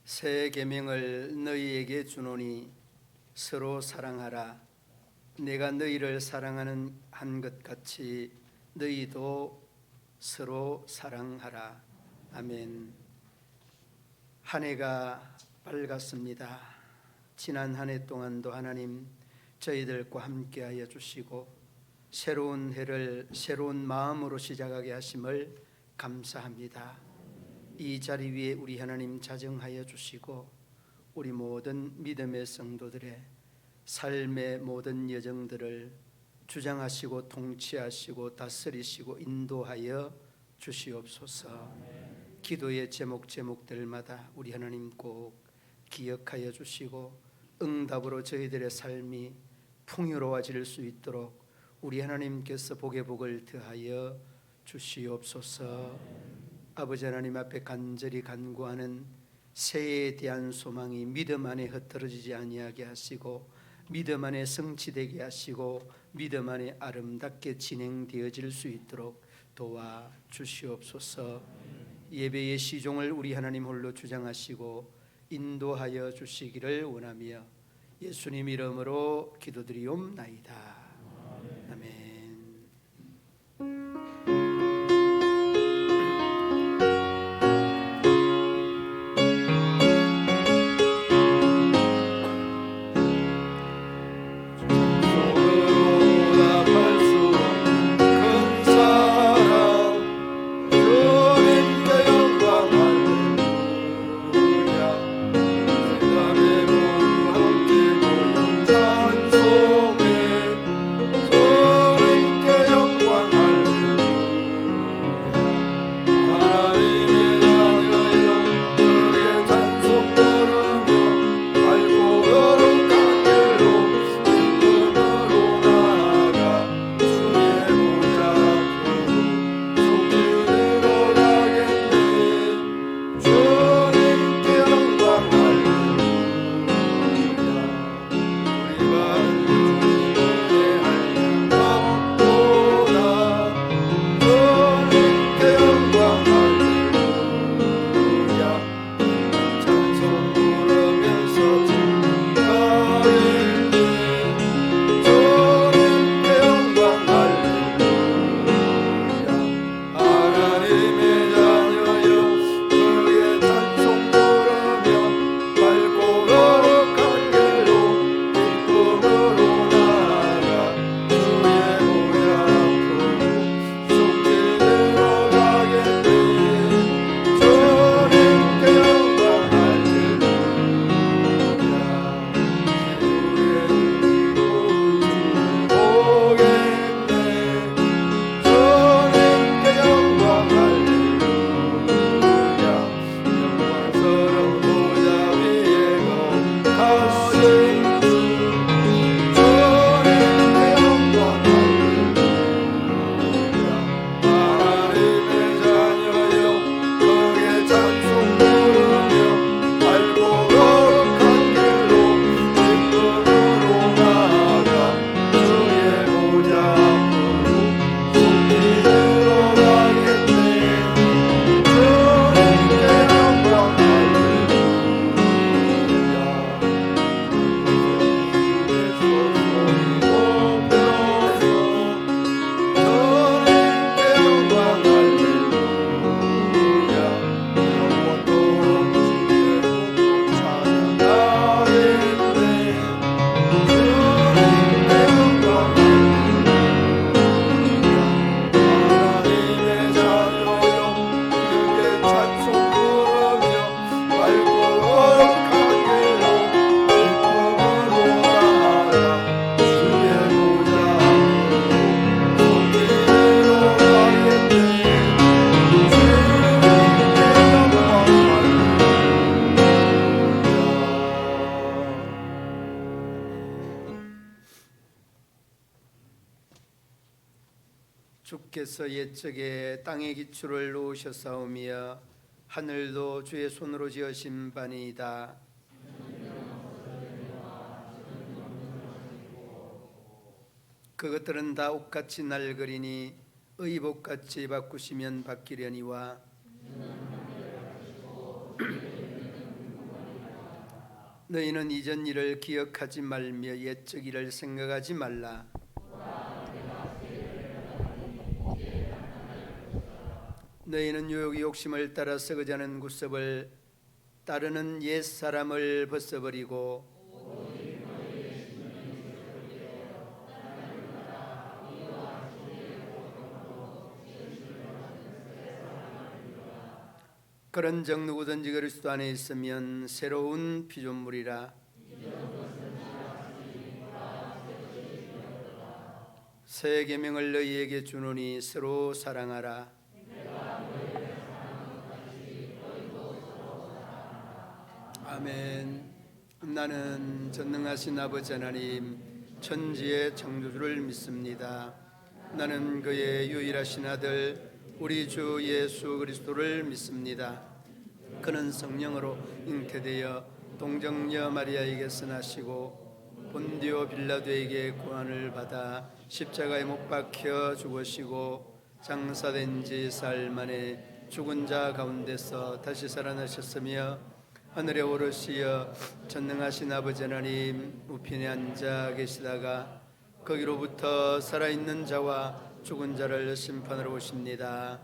새 계명을 너희에게 주노니 서로 사랑하라. 내가 너희를 사랑하는 한 것 같이 너희도 서로 사랑하라. 아멘. 한 해가 밝았습니다. 지난 한 해 동안도 하나님 저희들과 함께하여 주시고 새로운 해를 새로운 마음으로 시작하게 하심을 감사합니다. 이 자리 위에 우리 하나님 자정하여 주시고 우리 모든 믿음의 성도들의 삶의 모든 여정들을 주장하시고 통치하시고 다스리시고 인도하여 주시옵소서. 기도의 제목들마다 우리 하나님 꼭 기억하여 주시고 응답으로 저희들의 삶이 풍요로워질 수 있도록 우리 하나님께서 복의 복을 더하여 주시옵소서. 아버지 하나님 앞에 간절히 간구하는 새해에 대한 소망이 믿음 안에 흩어지지 아니하게 하시고 믿음 안에 성취되게 하시고 믿음 안에 아름답게 진행되어질 수 있도록 도와주시옵소서. 예배의 시종을 우리 하나님 홀로 주장하시고 인도하여 주시기를 원하며 예수님 이름으로 기도드리옵나이다. 아멘. 주께서 옛적에 땅의 기초를 놓으셨사오며 하늘도 주의 손으로 지으신 바니이다. 그것들은 다 옷같이 낡으리니 의복같이 바꾸시면 바뀌려니와 너희는 이전 일을 기억하지 말며 옛적 일을 생각하지 말라. 너희는 유혹의 욕심을 따라서 그자는 구습을 따르는 옛 사람을 벗어버리고 그런 적 누구든지 그리스도 안에 있으면 새로운 피조물이라. 새 계명을 너희에게 주노니 서로 사랑하라. 아멘. 나는 전능하신 아버지 하나님 천지의 창조주를 믿습니다. 나는 그의 유일하신 아들 우리 주 예수 그리스도를 믿습니다. 그는 성령으로 잉태되어 동정녀 마리아에게서 나시고 본디오 빌라도에게 고난을 받아 십자가에 못 박혀 죽으시고 장사된 지 사흘 만에 죽은 자 가운데서 다시 살아나셨으며 하늘에 오르시어 전능하신 아버지 하나님 우편에 앉아 계시다가 거기로부터 살아있는 자와 죽은 자를 심판하러 오십니다.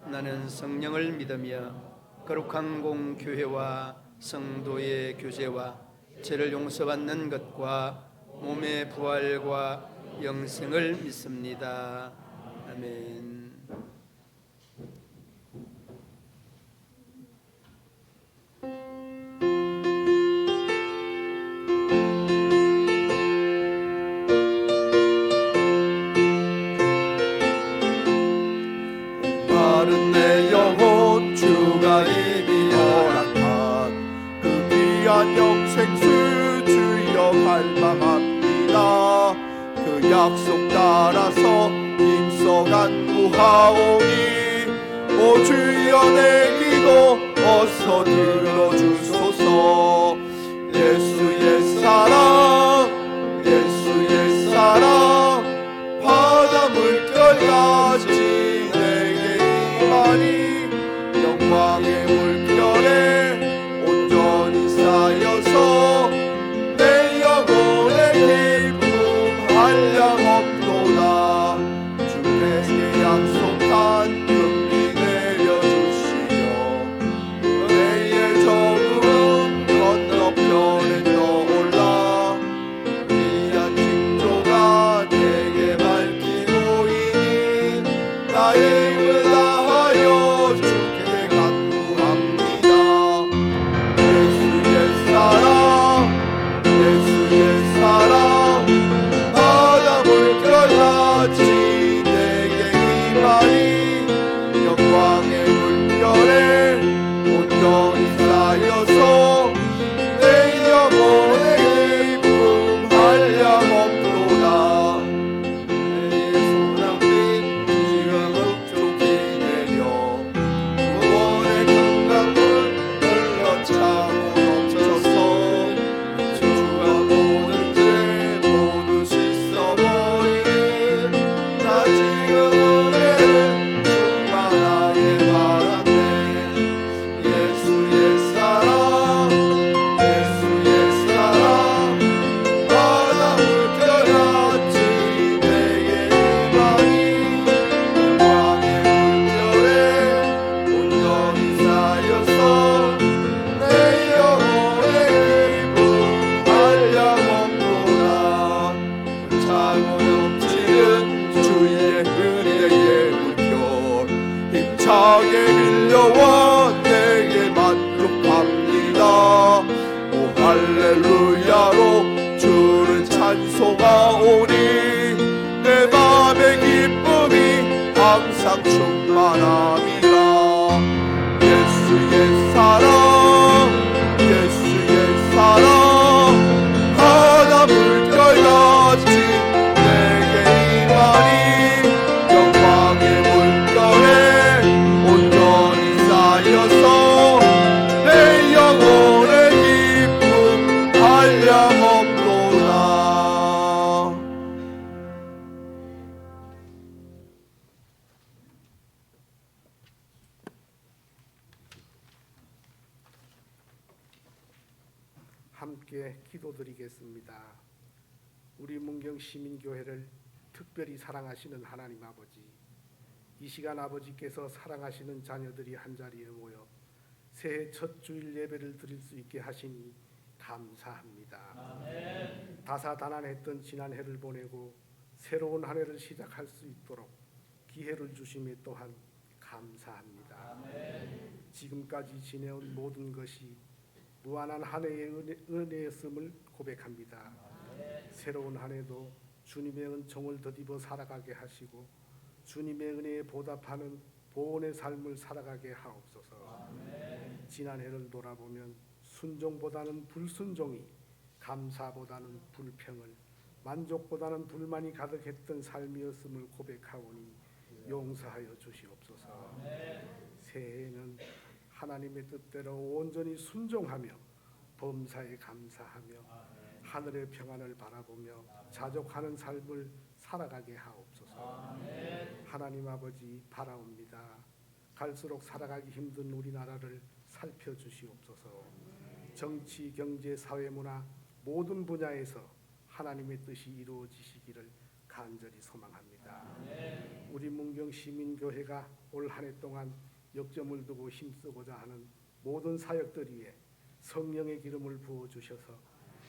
나는 성령을 믿으며 거룩한 공교회와 성도의 교제와 죄를 용서받는 것과 몸의 부활과 영생을 믿습니다. 아멘. 내 영혼 주가 이미 허락한 그 귀한 영생수 주여 갈망합니다. 그 약속 따라서 힘써 간구하오니 오 주여 내 기도 어서 들어주소서. 예수의 사랑 예수의 사랑 바다 물결같이 영광의 물결에 온전히 쌓여서 내 영혼의 기쁨 한량없도다. 주께서 약속한 금리 내려주시며 너의 적음 건너편에 떠올라 귀한 징조가 내게 밝히노이니 나의 할렐루야로 주를 찬송하오니 내 맘의 기쁨이 항상 충만함이라. 예수의 사랑 예수의 사랑 바다 물결같이 내게 임하니 영광의 물결에 온전히 쌓여서 내 영혼의 기쁨 한량없도다. 함께 기도드리겠습니다. 우리 문경 시민교회를 특별히 사랑하시는 하나님 아버지, 이 시간 아버지께서 사랑하시는 자녀들이 한자리에 모여 새해 첫 주일 예배를 드릴 수 있게 하시니 감사합니다. 아멘. 다사다난했던 지난 해를 보내고 새로운 한 해를 시작할 수 있도록 기회를 주심에 또한 감사합니다. 아멘. 지금까지 지내온 모든 것이 무한한 한 해의 은혜였음을 고백합니다. 아멘. 새로운 한 해도 주님의 은총을 덧입어 살아가게 하시고 주님의 은혜에 보답하는 보온의 삶을 살아가게 하옵소서. 아멘. 지난 해를 돌아보면 순종보다는 불순종이, 감사보다는 불평을, 만족보다는 불만이 가득했던 삶이었음을 고백하오니 용서하여 주시옵소서. 아멘. 새해에는 하나님의 뜻대로 온전히 순종하며 범사에 감사하며 하늘의 평안을 바라보며 자족하는 삶을 살아가게 하옵소서. 아멘. 하나님 아버지 바라옵니다. 갈수록 살아가기 힘든 우리나라를 살펴주시옵소서. 정치, 경제, 사회, 문화 모든 분야에서 하나님의 뜻이 이루어지시기를 간절히 소망합니다. 아멘. 우리 문경 시민교회가 올 한 해 동안 역점을 두고 힘쓰고자 하는 모든 사역들 위에 성령의 기름을 부어주셔서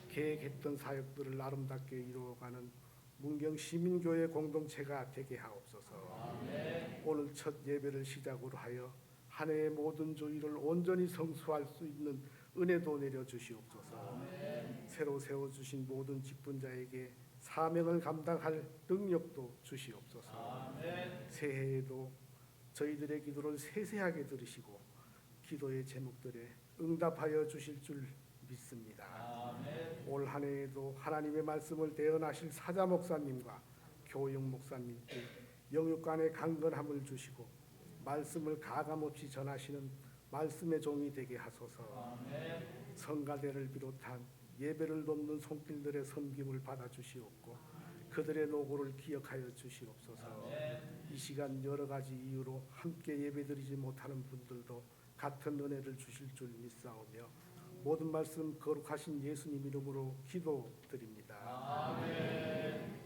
계획했던 사역들을 아름답게 이루어가는 문경 시민교회 공동체가 되게 하옵소서. 아멘. 오늘 첫 예배를 시작으로 하여 한 해의 모든 주일을 온전히 성수할 수 있는 은혜도 내려주시옵소서. 아멘. 새로 세워주신 모든 직분자에게 사명을 감당할 능력도 주시옵소서. 아멘. 새해에도 저희들의 기도를 세세하게 들으시고 기도의 제목들에 응답하여 주실 줄 믿습니다. 아멘. 올 한 해에도 하나님의 말씀을 대언하실 사자 목사님과 교육 목사님께 영육간의 강건함을 주시고 말씀을 가감없이 전하시는 말씀의 종이 되게 하소서. 아멘. 성가대를 비롯한 예배를 돕는 손길들의 섬김을 받아주시옵고 그들의 노고를 기억하여 주시옵소서. 아멘. 이 시간 여러 가지 이유로 함께 예배드리지 못하는 분들도 같은 은혜를 주실 줄 믿사오며 모든 말씀 거룩하신 예수님 이름으로 기도드립니다. 아멘.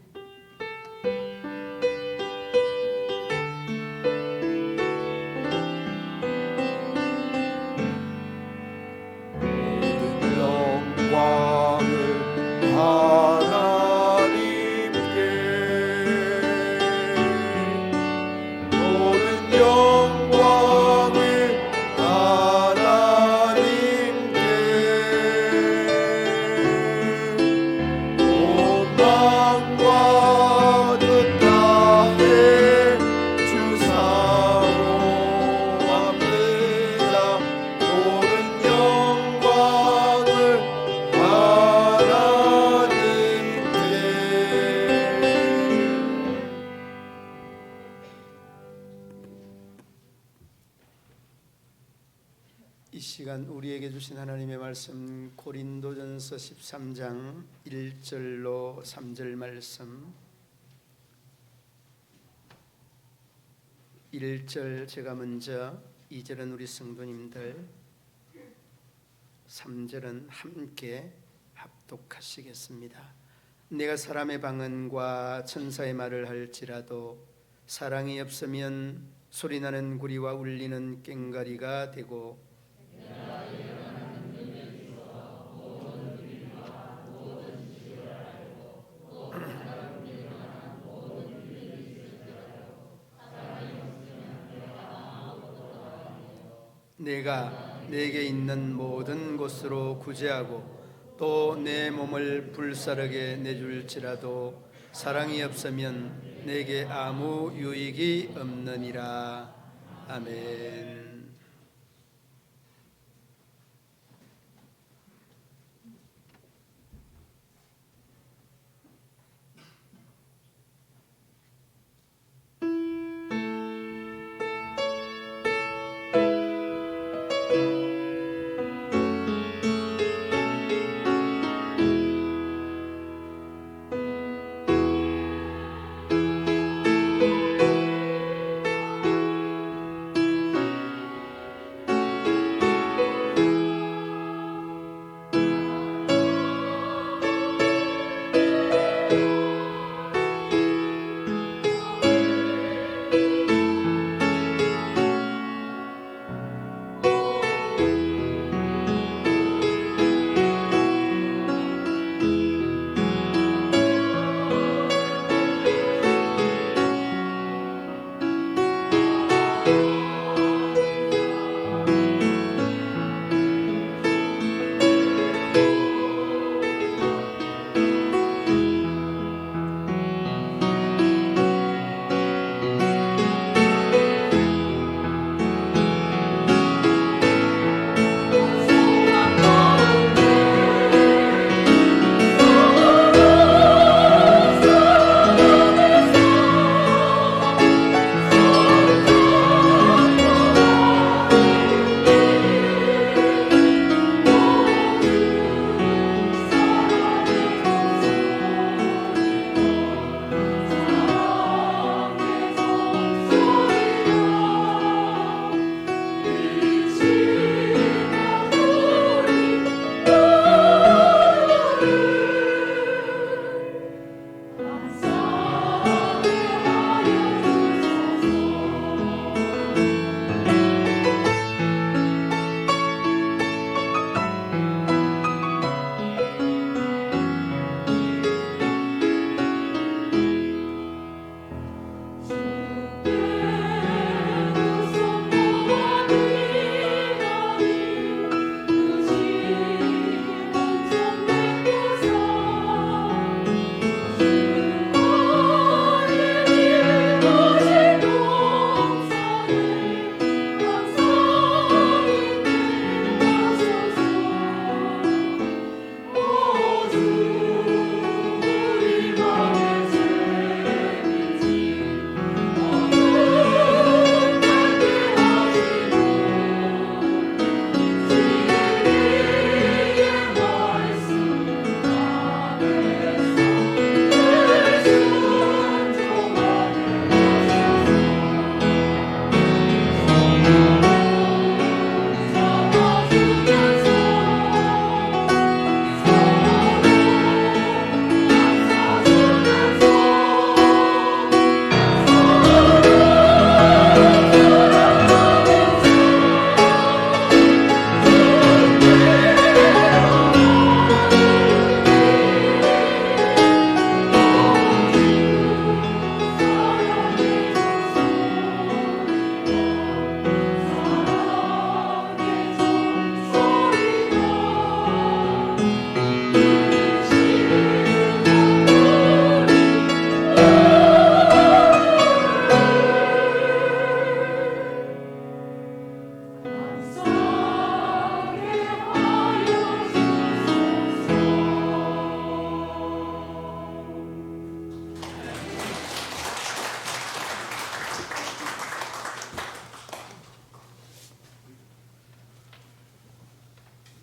이 시간 우리에게 주신 하나님의 말씀 고린도전서 13장 1절로 3절 말씀 1절 제가 먼저 2절은 우리 성도님들 3절은 함께 합독하시겠습니다. 내가 사람의 방언과 천사의 말을 할지라도 사랑이 없으면 소리나는 구리와 울리는 꽹과리가 되고 내가 내게 있는 모든 곳으로 구제하고 또 내 몸을 불사르게 내줄지라도 사랑이 없으면 내게 아무 유익이 없느니라. 아멘.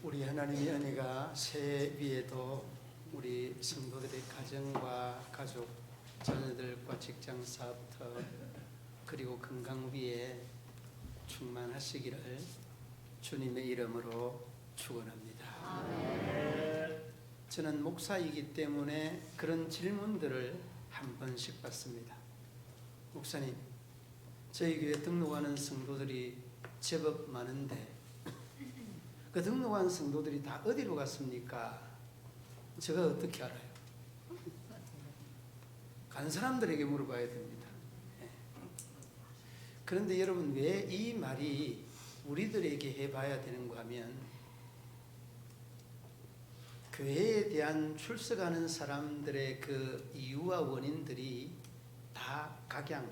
우리 하나님의 은혜가 새해 위에도 우리 성도들의 가정과 가족, 자녀들과 직장 사업터 그리고 건강 위에 충만하시기를 주님의 이름으로 축원합니다. 저는 목사이기 때문에 그런 질문들을 한 번씩 받습니다. 목사님, 저희 교회 등록하는 성도들이 제법 많은데 그 등록한 성도들이 다 어디로 갔습니까? 제가 어떻게 알아요? 간 사람들에게 물어봐야 됩니다. 그런데 여러분, 왜 이 말이 우리들에게 해봐야 되는가 하면, 교회에 대한 출석하는 사람들의 그 이유와 원인들이 다 각양,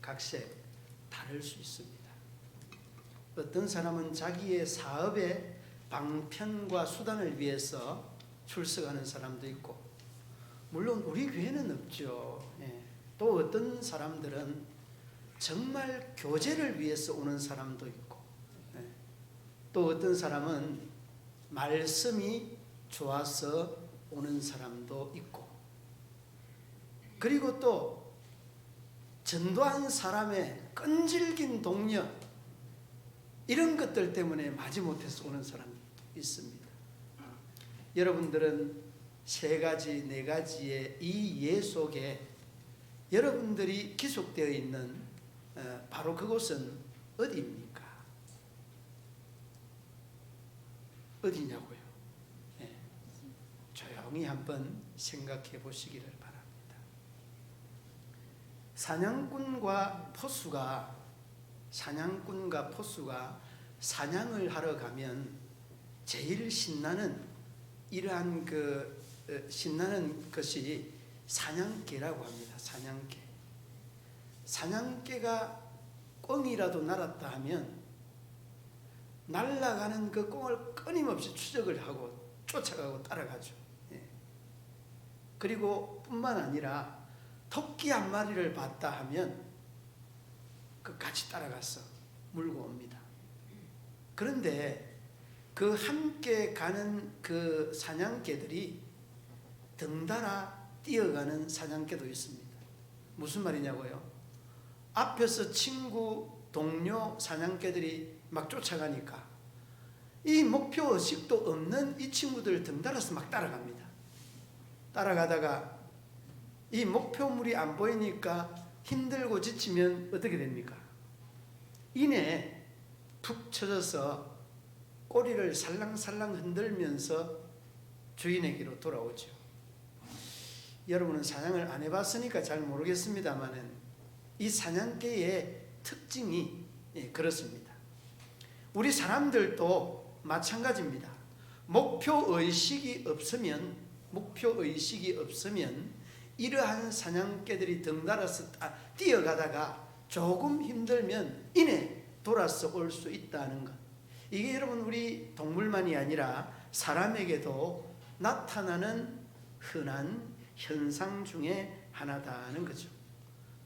각색 다를 수 있습니다. 어떤 사람은 자기의 사업의 방편과 수단을 위해서 출석하는 사람도 있고, 물론 우리 교회는 없죠. 또 어떤 사람들은 정말 교제를 위해서 오는 사람도 있고, 또 어떤 사람은 말씀이 좋아서 오는 사람도 있고, 그리고 또 전도한 사람의 끈질긴 동력, 이런 것들 때문에 마지못해서 오는 사람이 있습니다. 여러분들은 세 가지, 네 가지의 이 예 속에 여러분들이 기속되어 있는 바로 그곳은 어디입니까? 어디냐고요? 조용히 한번 생각해 보시기를 바랍니다. 사냥꾼과 포수가 사냥을 하러 가면 제일 신나는 이러한 신나는 것이 사냥개라고 합니다. 사냥개가 꿩이라도 날았다 하면 날아가는 그 꿩을 끊임없이 추적을 하고 쫓아가고 따라가죠. 그리고 뿐만 아니라 토끼 한 마리를 봤다 하면 같이 따라가서 물고 옵니다. 그런데 그 함께 가는 그 사냥개들이 덩달아 뛰어가는 사냥개도 있습니다. 무슨 말이냐고요? 앞에서 친구, 동료 사냥개들이 막 쫓아가니까 이 목표 의식도 없는 이 친구들 덩달아서 막 따라갑니다. 따라가다가 이 목표물이 안 보이니까 힘들고 지치면 어떻게 됩니까? 이내 푹 쳐져서 꼬리를 살랑살랑 흔들면서 주인에게로 돌아오죠. 여러분은 사냥을 안 해봤으니까 잘 모르겠습니다만은 이 사냥개의 특징이 그렇습니다. 우리 사람들도 마찬가지입니다. 목표의식이 없으면 이러한 사냥개들이 덩달아서 뛰어가다가 조금 힘들면 이내 돌아서 올 수 있다는 것. 이게 여러분 우리 동물만이 아니라 사람에게도 나타나는 흔한 현상 중에 하나다는 거죠.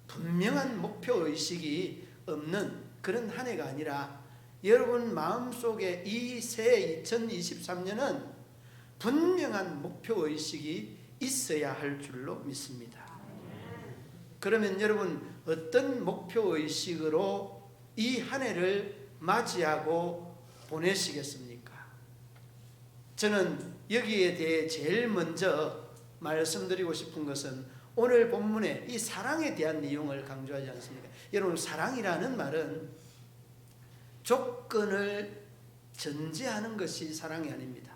분명한 목표의식이 없는 그런 한 해가 아니라 여러분 마음속에 이 새 2023년은 분명한 목표의식이 있어야 할 줄로 믿습니다. 그러면 여러분 어떤 목표의식으로 이 한 해를 맞이하고 보내시겠습니까? 저는 여기에 대해 제일 먼저 말씀드리고 싶은 것은 오늘 본문에 이 사랑에 대한 내용을 강조하지 않습니까? 여러분, 사랑이라는 말은 조건을 전제하는 것이 사랑이 아닙니다.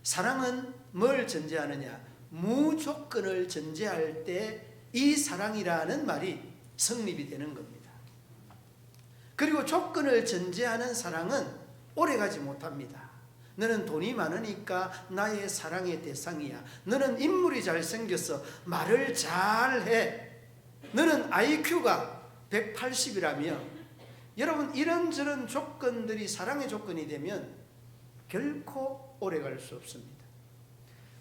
사랑은 뭘 전제하느냐? 무조건을 전제할 때 이 사랑이라는 말이 성립이 되는 겁니다. 그리고 조건을 전제하는 사랑은 오래가지 못합니다. 너는 돈이 많으니까 나의 사랑의 대상이야. 너는 인물이 잘생겨서 말을 잘해. 너는 IQ가 180이라며. 여러분, 이런저런 조건들이 사랑의 조건이 되면 결코 오래갈 수 없습니다.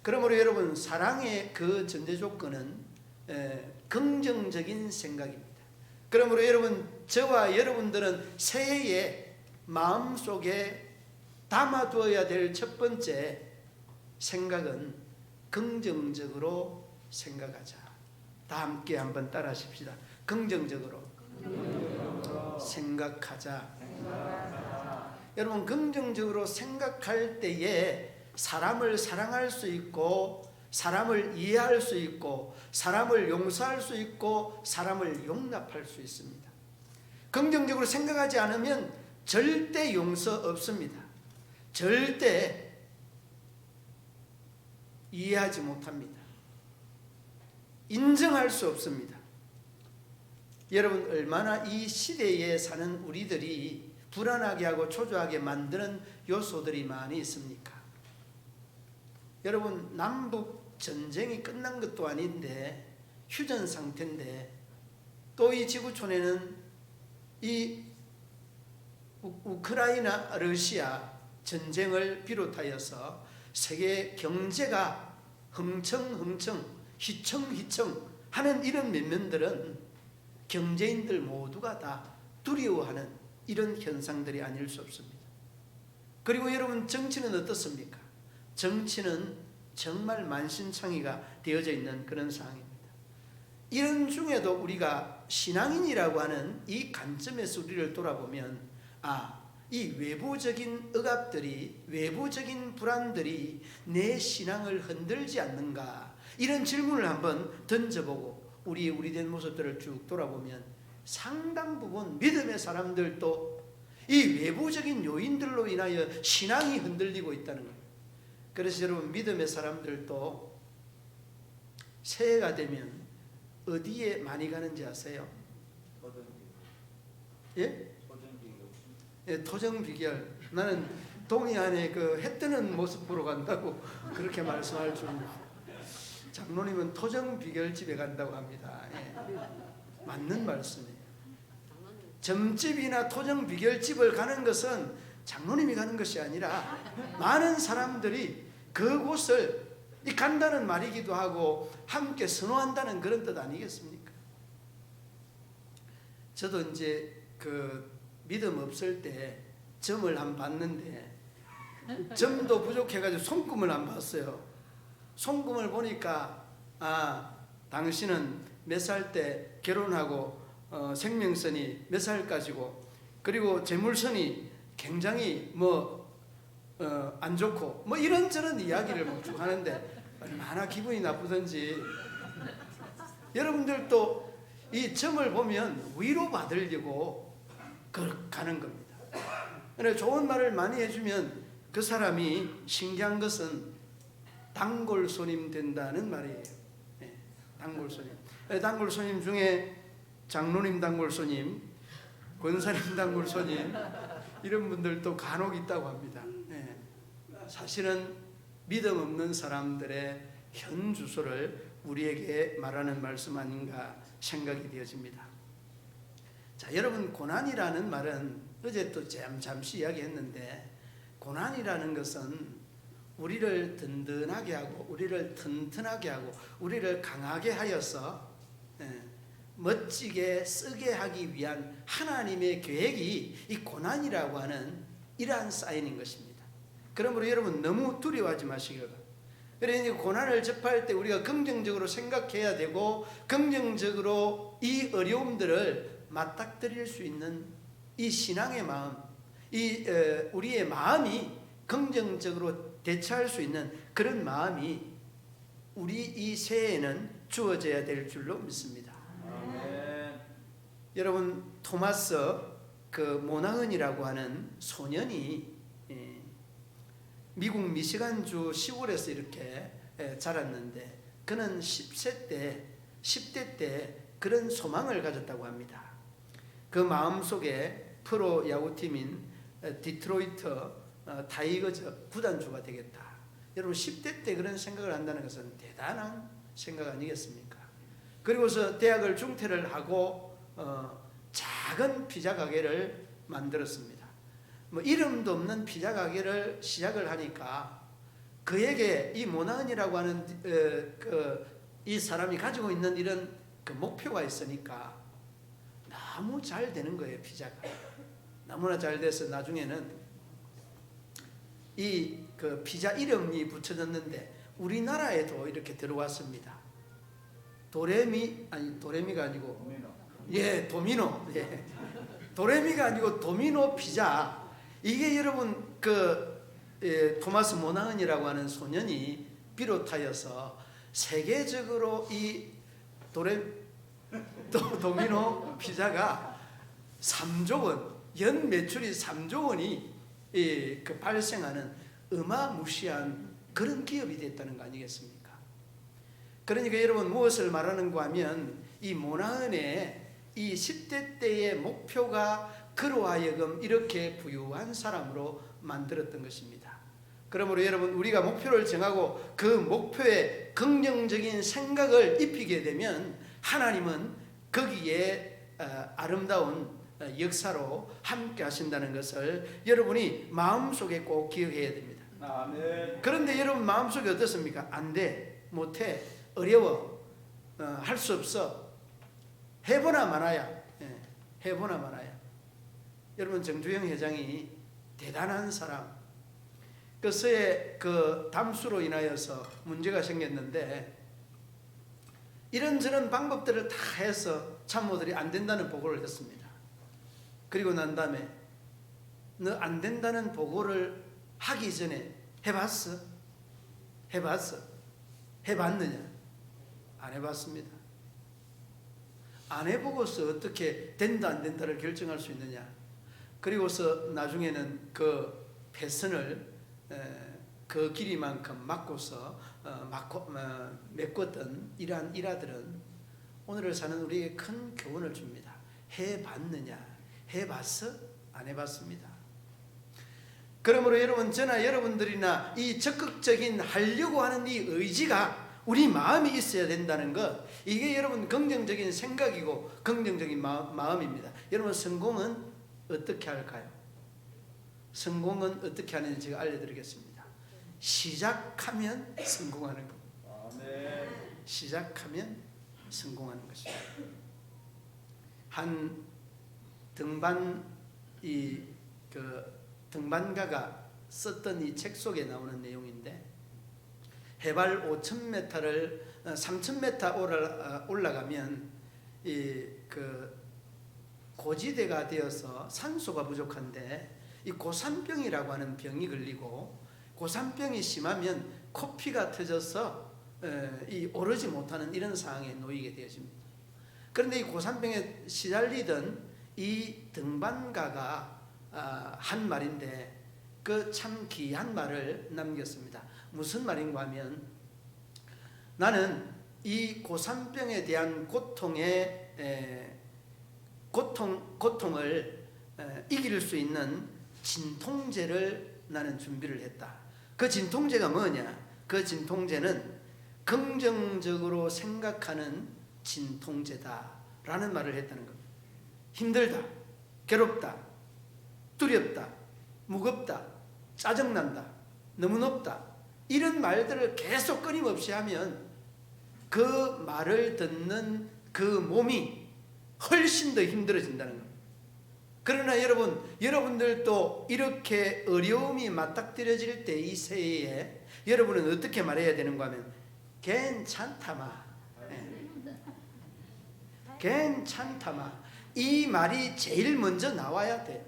그러므로 여러분, 사랑의 그 전제 조건은 긍정적인 생각입니다. 그러므로 여러분, 저와 여러분들은 새해에 마음속에 담아두어야 될 첫 번째 생각은 긍정적으로 생각하자. 다 함께 한번 따라 하십시다. 긍정적으로 생각하자. 여러분, 긍정적으로 생각할 때에 사람을 사랑할 수 있고, 사람을 이해할 수 있고, 사람을 용서할 수 있고, 사람을 용납할 수 있습니다. 긍정적으로 생각하지 않으면 절대 용서 없습니다. 절대 이해하지 못합니다. 인정할 수 없습니다. 여러분, 얼마나 이 시대에 사는 우리들이 불안하게 하고 초조하게 만드는 요소들이 많이 있습니까? 여러분, 남북 전쟁이 끝난 것도 아닌데 휴전 상태인데, 또 이 지구촌에는 이 우크라이나 러시아 전쟁을 비롯하여서 세계 경제가 흥청흥청 휘청휘청 하는 이런 면면들은 경제인들 모두가 다 두려워하는 이런 현상들이 아닐 수 없습니다. 그리고 여러분, 정치는 어떻습니까? 정치는 정말 만신창이가 되어져 있는 그런 상황입니다. 이런 중에도 우리가 신앙인이라고 하는 이 관점에서 우리를 돌아보면, 이 외부적인 억압들이, 외부적인 불안들이 내 신앙을 흔들지 않는가, 이런 질문을 한번 던져보고 우리의 우리된 모습들을 쭉 돌아보면 상당 부분 믿음의 사람들도 이 외부적인 요인들로 인하여 신앙이 흔들리고 있다는 거예요. 그래서 여러분, 믿음의 사람들도 새해가 되면 어디에 많이 가는지 아세요? 예? 토정 비결. 나는 동해안에 그 해 뜨는 모습 보러 간다고 그렇게 말씀할 줄입니다. 장로님은 토정 비결집에 간다고 합니다. 예. 맞는 말씀이에요. 점집이나 토정 비결집을 가는 것은 장로님이 가는 것이 아니라 많은 사람들이 그곳을 간다는 말이기도 하고 함께 선호한다는 그런 뜻 아니겠습니까? 저도 이제 그 믿음 없을 때 점을 한 봤는데 점도 부족해가지고 손금을 안 봤어요. 손금을 보니까 당신은 몇 살 때 결혼하고 생명선이 몇 살까지고, 그리고 재물선이 굉장히 안 좋고 이런저런 이야기를 쭉 하는데 얼마나 기분이 나쁘던지. 여러분들도 이 점을 보면 위로받으려고 가는 겁니다. 좋은 말을 많이 해주면 그 사람이 신기한 것은 단골손님 된다는 말이에요. 단골손님. 단골손님 중에 장로님 단골손님, 권사님 단골손님, 이런 분들도 간혹 있다고 합니다. 사실은 믿음 없는 사람들의 현 주소를 우리에게 말하는 말씀 아닌가 생각이 되어집니다. 자, 여러분, 고난이라는 말은 어제 또 잠시 이야기했는데, 고난이라는 것은 우리를 든든하게 하고 우리를 튼튼하게 하고 우리를 강하게 하여서 멋지게 쓰게 하기 위한 하나님의 계획이 이 고난이라고 하는 이러한 사인인 것입니다. 그러므로 여러분, 너무 두려워하지 마시기 바랍니다. 그러니 고난을 접할 때 우리가 긍정적으로 생각해야 되고, 긍정적으로 이 어려움들을 맞닥뜨릴 수 있는 이 신앙의 마음, 우리의 마음이 긍정적으로 대처할 수 있는 그런 마음이 우리 이 새해에는 주어져야 될 줄로 믿습니다. 아멘. 여러분, 토마스 모나흔이라고 하는 소년이 미국 미시간주 시골에서 이렇게 자랐는데, 그는 10대 때 그런 소망을 가졌다고 합니다. 그 마음속에 프로 야구팀인 디트로이트 타이거즈 구단주가 되겠다. 여러분, 10대 때 그런 생각을 한다는 것은 대단한 생각 아니겠습니까? 그리고서 대학을 중퇴를 하고 작은 피자 가게를 만들었습니다. 이름도 없는 피자 가게를 시작을 하니까 그에게 이 모나흔이라고 하는 이 사람이 가지고 있는 이런 그 목표가 있으니까 너무 잘 되는 거예요. 피자가 너무나 잘 돼서 나중에는 이 그 피자 이름이 붙여졌는데 우리나라에도 이렇게 들어왔습니다. 도레미가 아니고 예, 도미노. 예. 도레미가 아니고 도미노 피자. 이게 여러분 토마스 모나흔이라고 하는 소년이 비롯하여서 세계적으로 이 도미노 피자가 3조 원, 연 매출이 3조 원이 발생하는 어마무시한 그런 기업이 됐다는 거 아니겠습니까? 그러니까 여러분 무엇을 말하는가 하면 이 모나흔의 이 10대 때의 목표가 그로 하여금 이렇게 부유한 사람으로 만들었던 것입니다. 그러므로 여러분 우리가 목표를 정하고 그 목표에 긍정적인 생각을 입히게 되면 하나님은 거기에 아름다운 역사로 함께 하신다는 것을 여러분이 마음속에 꼭 기억해야 됩니다. 아멘. 그런데 여러분 마음속에 어떻습니까? 안 돼, 못해, 어려워, 할 수 없어, 해보나 마나야. 해보나 마나야. 여러분 정주영 회장이 대단한 사람. 그서의 그 담수로 인하여서 문제가 생겼는데 이런저런 방법들을 다 해서 참모들이 안 된다는 보고를 했습니다. 그리고 난 다음에 너 안 된다는 보고를 하기 전에 해봤어? 해봤어? 해봤느냐? 안 해봤습니다. 안 해보고서 어떻게 된다 안 된다를 결정할 수 있느냐? 그리고서 나중에는 그 패선을 그 길이만큼 막고서 메꿨던 이러한 일화들은 오늘을 사는 우리에게 큰 교훈을 줍니다. 해봤느냐? 해봤어? 안 해봤습니다. 그러므로 여러분 저나 여러분들이나 이 적극적인 하려고 하는 이 의지가 우리 마음이 있어야 된다는 것, 이게 여러분 긍정적인 생각이고 긍정적인 마음입니다. 여러분 성공은 어떻게 할까요? 성공은 어떻게 하는지 제가 알려드리겠습니다. 시작하면 성공하는 겁니다. 아멘. 시작하면 성공하는 것입니다. 한 등반가가 썼던 이 책 속에 나오는 내용인데 해발 5,000m를 3,000m 올라가면 고지대가 되어서 산소가 부족한데 이 고산병이라고 하는 병이 걸리고 고산병이 심하면 코피가 터져서 오르지 못하는 이런 상황에 놓이게 되어집니다. 그런데 이 고산병에 시달리던 이 등반가가 한 말인데 그 참 귀한 말을 남겼습니다. 무슨 말인가 하면 나는 이 고산병에 대한 고통을 이길 수 있는 진통제를 나는 준비를 했다. 그 진통제가 뭐냐? 그 진통제는 긍정적으로 생각하는 진통제다라는 말을 했다는 겁니다. 힘들다, 괴롭다, 두렵다, 무겁다, 짜증난다, 너무 높다, 이런 말들을 계속 끊임없이 하면 그 말을 듣는 그 몸이 훨씬 더 힘들어진다는 겁니다. 그러나 여러분들도 이렇게 어려움이 맞닥뜨려질 때 이 새해에 여러분은 어떻게 말해야 되는가 하면 괜찮다마, 괜찮다마, 이 말이 제일 먼저 나와야 돼.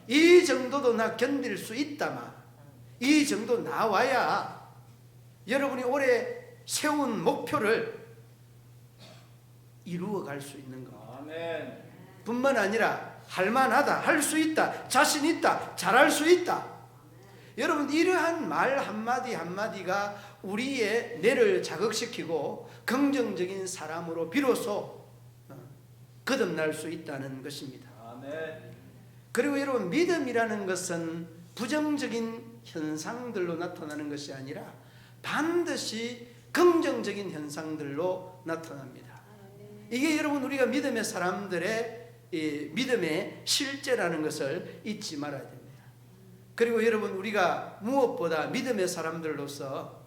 이 정도도 나 견딜 수 있다마, 이 정도 나와야 여러분이 올해 세운 목표를 이루어갈 수 있는 겁니다. 아멘. 뿐만 아니라 할만하다, 할 수 있다, 자신 있다, 잘할 수 있다. 여러분 이러한 말 한마디 한마디가 우리의 뇌를 자극시키고 긍정적인 사람으로 비로소 거듭날 수 있다는 것입니다. 아멘. 그리고 여러분 믿음이라는 것은 부정적인 현상들로 나타나는 것이 아니라 반드시 긍정적인 현상들로 나타납니다. 이게 여러분 우리가 믿음의 사람들의 믿음의 실제라는 것을 잊지 말아야 됩니다. 그리고 여러분 우리가 무엇보다 믿음의 사람들로서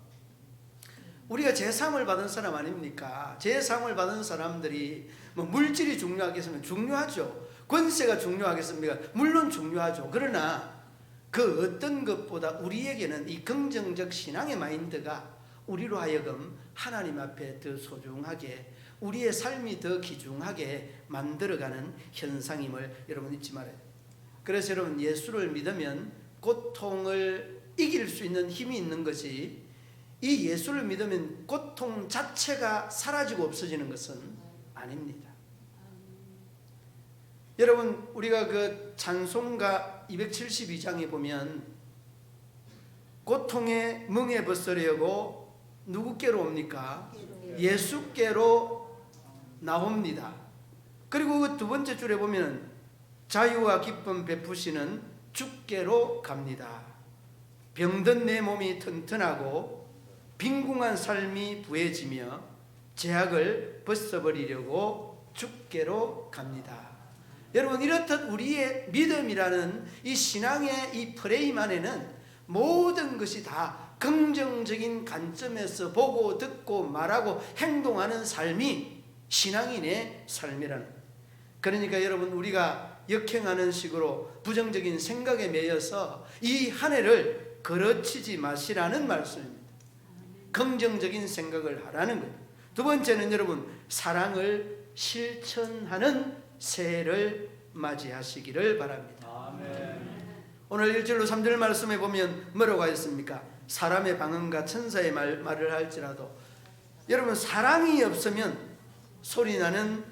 우리가 제사함을 받은 사람 아닙니까? 제사함을 받은 사람들이 뭐 물질이 중요하겠습니까? 중요하죠. 권세가 중요하겠습니까? 물론 중요하죠. 그러나 그 어떤 것보다 우리에게는 이 긍정적 신앙의 마인드가 우리로 하여금 하나님 앞에 더 소중하게, 우리의 삶이 더 귀중하게 만들어가는 현상임을 여러분 잊지 말아요. 그래서 여러분, 예수를 믿으면 고통을 이길 수 있는 힘이 있는 것이, 이 예수를 믿으면 고통 자체가 사라지고 없어지는 것은 아닙니다. 여러분, 우리가 그 찬송가 272장에 보면 고통의 멍에 벗으려고 누구께로 옵니까? 예수께로 나옵니다. 그리고 그 두 번째 줄에 보면 자유와 기쁨 베푸시는 주께로 갑니다. 병든 내 몸이 튼튼하고 빈궁한 삶이 부해지며 죄악을 벗어버리려고 주께로 갑니다. 여러분, 이렇듯 우리의 믿음이라는 이 신앙의 이 프레임 안에는 모든 것이 다 긍정적인 관점에서 보고 듣고 말하고 행동하는 삶이 신앙인의 삶이라는. 그러니까 여러분, 우리가 역행하는 식으로 부정적인 생각에 매여서 이 한 해를 거르치지 마시라는 말씀입니다. 긍정적인 생각을 하라는 거예요. 두 번째는 여러분, 사랑을 실천하는 새해를 맞이하시기를 바랍니다. 아멘. 오늘 1절로 3절 말씀에 보면 뭐라고 하셨습니까? 사람의 방언과 천사의 말을 할지라도, 여러분, 사랑이 없으면 소리나는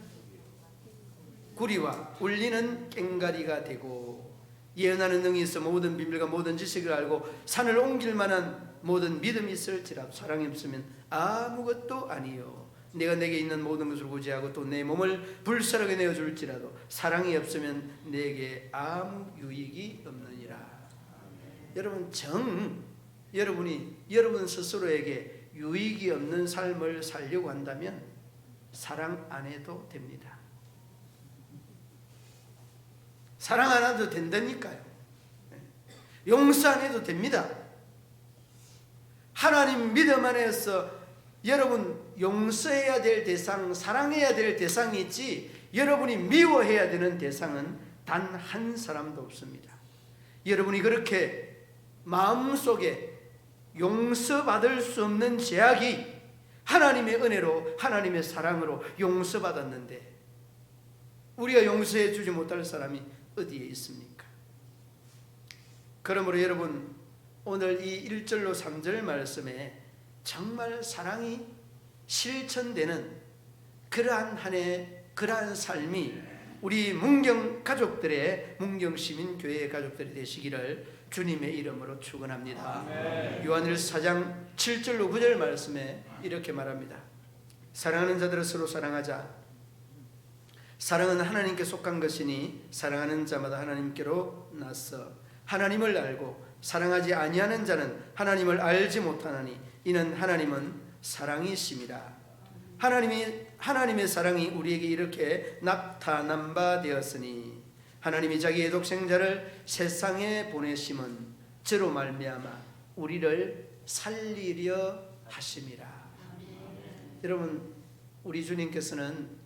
구리와 울리는 꽹가리가 되고, 예언하는 능이 있어 모든 비밀과 모든 지식을 알고 산을 옮길 만한 모든 믿음이 있을지라도 사랑이 없으면 아무것도 아니요. 내가 내게 있는 모든 것을 구제하고 또 내 몸을 불사르게 내어줄지라도 사랑이 없으면 내게 아무 유익이 없느니라. 여러분, 여러분이 여러분 스스로에게 유익이 없는 삶을 살려고 한다면 사랑 안 해도 됩니다. 사랑 안 해도 된다니까요. 용서 안 해도 됩니다. 하나님 믿음 안에서 여러분 용서해야 될 대상, 사랑해야 될 대상이 있지, 여러분이 미워해야 되는 대상은 단 한 사람도 없습니다. 여러분이 그렇게 마음속에 용서받을 수 없는 죄악이 하나님의 은혜로, 하나님의 사랑으로 용서받았는데 우리가 용서해 주지 못할 사람이 어디에 있습니까? 그러므로 여러분, 오늘 이 1절로 3절 말씀에 정말 사랑이 실천되는 그러한 한 해, 그러한 삶이 우리 문경 가족들의, 문경 시민교회 가족들이 되시기를 주님의 이름으로 축원합니다. 요한일서 4장 7절로 9절 말씀에 이렇게 말합니다. 사랑하는 자들을 서로 사랑하자. 사랑은 하나님께 속한 것이니 사랑하는 자마다 하나님께로 나서 하나님을 알고 사랑하지 아니하는 자는 하나님을 알지 못하나니 이는 하나님은 사랑이심이라. 하나님의 사랑이 우리에게 이렇게 나타난 바 되었으니 하나님이 자기의 독생자를 세상에 보내심은 저로 말미암아 우리를 살리려 하심이라. 여러분, 우리 주님께서는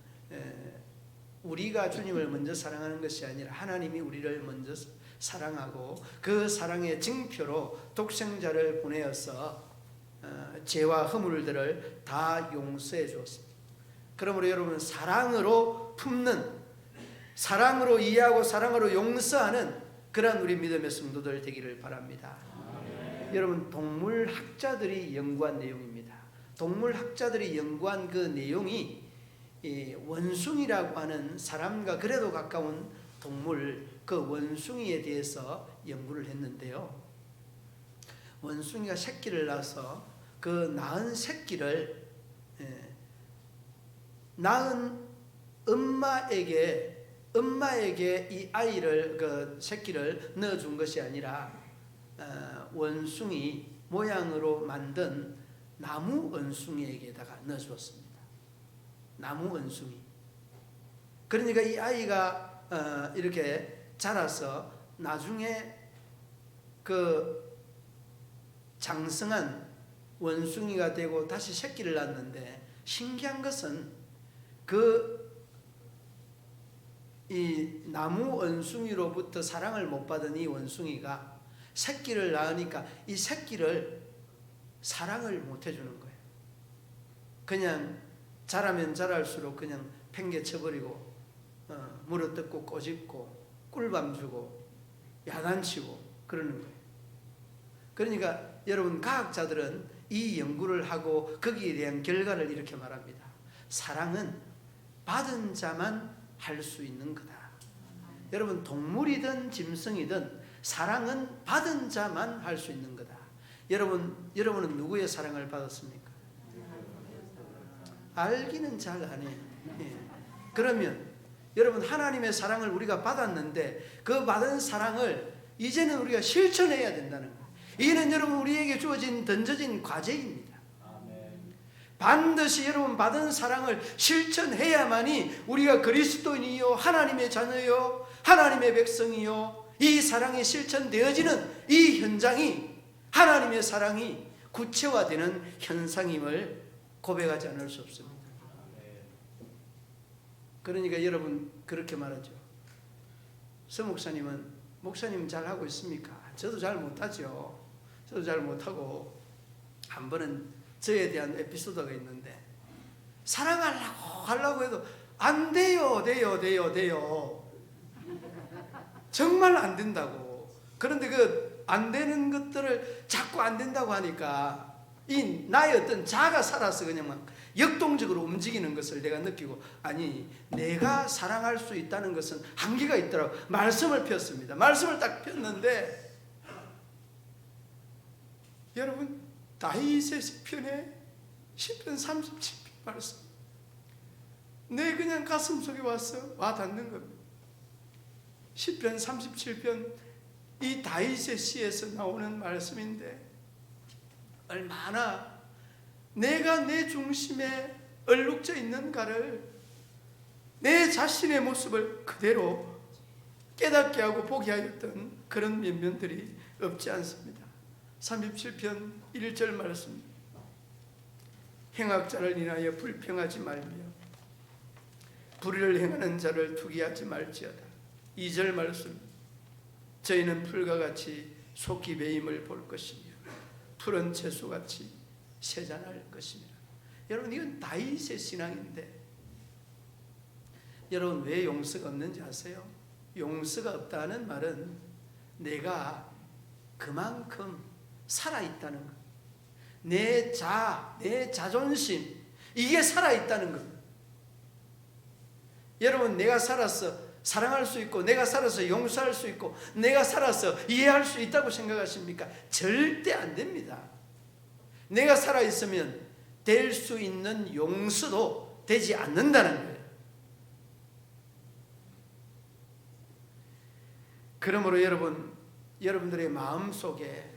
우리가 주님을 먼저 사랑하는 것이 아니라 하나님이 우리를 먼저 사랑하고 그 사랑의 증표로 독생자를 보내어서 죄와 허물들을 다 용서해 주었습니다. 그러므로 여러분, 사랑으로 품는, 사랑으로 이해하고 사랑으로 용서하는 그러한 우리 믿음의 성도들 되기를 바랍니다. 여러분, 동물학자들이 연구한 내용입니다. 동물학자들이 연구한 그 내용이 원숭이라고 하는 사람과 그래도 가까운 동물, 그 원숭이에 대해서 연구를 했는데요. 원숭이가 새끼를 낳아서 그 낳은 새끼를 낳은 엄마에게 이 아이를, 그 새끼를 넣어준 것이 아니라 원숭이 모양으로 만든 나무 원숭이에게다가 넣어주었습니다. 나무 원숭이. 그러니까 이 아이가 이렇게 자라서 나중에 그 장성한 원숭이가 되고 다시 새끼를 낳는데, 신기한 것은 이 나무 원숭이로부터 사랑을 못 받은 이 원숭이가 새끼를 낳으니까 이 새끼를 사랑을 못 해주는 거예요. 그냥 자라면 자랄수록 그냥 팽개쳐버리고 물어뜯고 꼬집고 꿀밤 주고 야단치고 그러는 거예요. 그러니까 여러분, 과학자들은 이 연구를 하고 거기에 대한 결과를 이렇게 말합니다. 사랑은 받은 자만 할 수 있는 거다. 여러분, 동물이든 짐승이든 사랑은 받은 자만 할 수 있는 거다. 여러분은 누구의 사랑을 받았습니까? 알기는 잘 안 해요. 예. 그러면 여러분, 하나님의 사랑을 우리가 받았는데 그 받은 사랑을 이제는 우리가 실천해야 된다는 거예요. 이는 여러분, 우리에게 주어진 던져진 과제입니다. 반드시 여러분 받은 사랑을 실천해야만이 우리가 그리스도인이요, 하나님의 자녀요, 하나님의 백성이요, 이 사랑이 실천되어지는 이 현장이 하나님의 사랑이 구체화되는 현상임을 고백하지 않을 수 없습니다. 그러니까 여러분, 그렇게 말하죠. 서 목사님은 잘하고 있습니까? 저도 잘 못하죠. 저도 잘 못하고, 한 번은 저에 대한 에피소드가 있는데, 사랑하려고 해도 안 돼요. 정말 안 된다고. 그런데 그 안 되는 것들을 자꾸 안 된다고 하니까 이 나의 어떤 자가 살아서 그냥 막 역동적으로 움직이는 것을 내가 느끼고, 아니, 내가 사랑할 수 있다는 것은 한계가 있더라고. 말씀을 폈습니다. 말씀을 딱 폈는데, 여러분, 다윗의 시편에 시편 37편 말씀, 내 그냥 가슴 속에 와 닿는 겁니다. 시편 37편 이 다윗의 시에서 나오는 말씀인데, 얼마나 내가 내 중심에 얼룩져 있는가를, 내 자신의 모습을 그대로 깨닫게 하고 보게 하였던 그런 면면들이 없지 않습니다. 37편 1절 말씀, 행악자를 인하여 불평하지 말며 불의를 행하는 자를 투기하지 말지어다. 2절 말씀, 저희는 풀과 같이 속히 배임을 볼 것이며 푸른 채소같이 세잔할 것이니라. 여러분, 이건 다윗의 신앙인데, 여러분, 왜 용서가 없는지 아세요? 용서가 없다는 말은 내가 그만큼 살아있다는 것, 내 자존심, 이게 살아있다는 것. 여러분, 내가 살아서 사랑할 수 있고, 내가 살아서 용서할 수 있고, 내가 살아서 이해할 수 있다고 생각하십니까? 절대 안 됩니다. 내가 살아있으면 될 수 있는 용서도 되지 않는다는 거예요. 그러므로 여러분들의 마음속에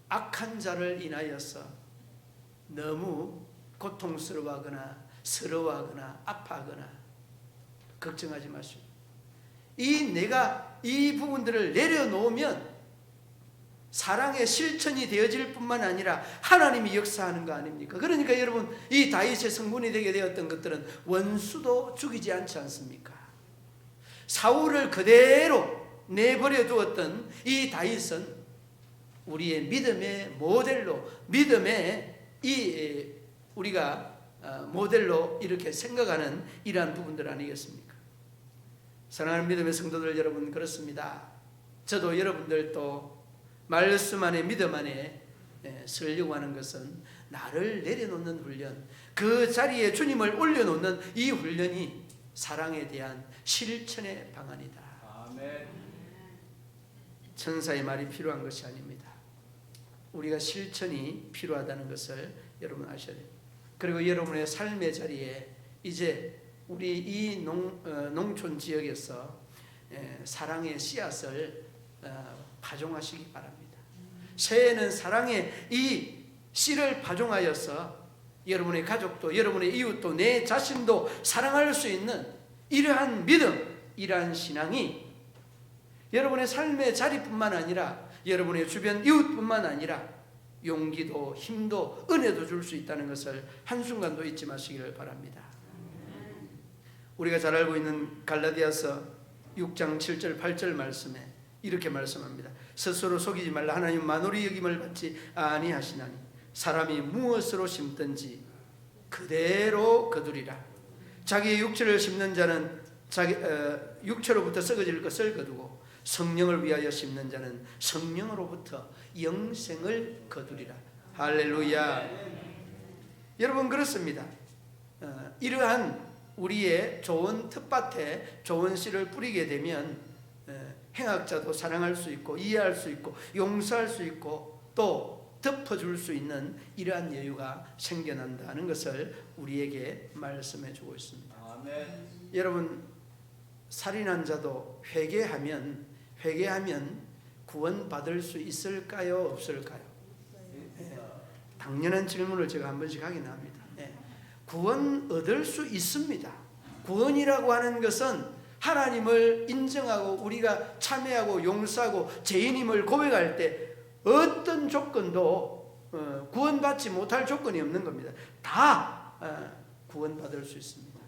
악한 자를 인하여서 너무 고통스러워하거나 서러워하거나 아파하거나 걱정하지 마시고, 내가 이 부분들을 내려놓으면 사랑의 실천이 되어질 뿐만 아니라 하나님이 역사하는 거 아닙니까? 그러니까 여러분, 이 다윗의 성분이 되게 되었던 것들은 원수도 죽이지 않지 않습니까? 사울을 그대로 내버려 두었던 이 다윗은 우리의 믿음의 모델로, 우리가 모델로 이렇게 생각하는 이러한 부분들 아니겠습니까? 사랑하는 믿음의 성도들 여러분, 그렇습니다. 저도 여러분들도 말씀 안에, 믿음 안에 서려고 하는 것은 나를 내려놓는 훈련, 그 자리에 주님을 올려놓는 이 훈련이 사랑에 대한 실천의 방안이다. 아멘. 천사의 말이 필요한 것이 아닙니다. 우리가 실천이 필요하다는 것을 여러분 아셔야 돼요. 그리고 여러분의 삶의 자리에 이제 우리 이 농촌 지역에서 사랑의 씨앗을 파종하시기 바랍니다. 새해에는 사랑의 이 씨를 파종하여서 여러분의 가족도, 여러분의 이웃도, 내 자신도 사랑할 수 있는 이러한 믿음, 이러한 신앙이 여러분의 삶의 자리뿐만 아니라 여러분의 주변 이웃뿐만 아니라 용기도 힘도 은혜도 줄 수 있다는 것을 한순간도 잊지 마시기를 바랍니다. 우리가 잘 알고 있는 갈라디아서 6장 7절 8절 말씀에 이렇게 말씀합니다. 스스로 속이지 말라. 하나님 만홀히 여김을 받지 아니하시나니 사람이 무엇으로 심든지 그대로 거두리라. 자기의 육체를 심는 자는 자기 육체로부터 썩어질 것을 거두고 성령을 위하여 심는 자는 성령으로부터 영생을 거두리라. 할렐루야. 여러분 그렇습니다. 이러한 우리의 좋은 텃밭에 좋은 씨를 뿌리게 되면 행악자도 사랑할 수 있고 이해할 수 있고 용서할 수 있고 또 덮어줄 수 있는 이러한 여유가 생겨난다는 것을 우리에게 말씀해 주고 있습니다. 아멘. 여러분 살인한 자도 회개하면 구원받을 수 있을까요? 없을까요? 당연한 질문을 제가 한 번씩 하긴 합니다. 구원 얻을 수 있습니다. 구원이라고 하는 것은 하나님을 인정하고 우리가 참회하고 용서하고 죄인임을 고백할 때 어떤 조건도 구원받지 못할 조건이 없는 겁니다. 다 구원받을 수 있습니다.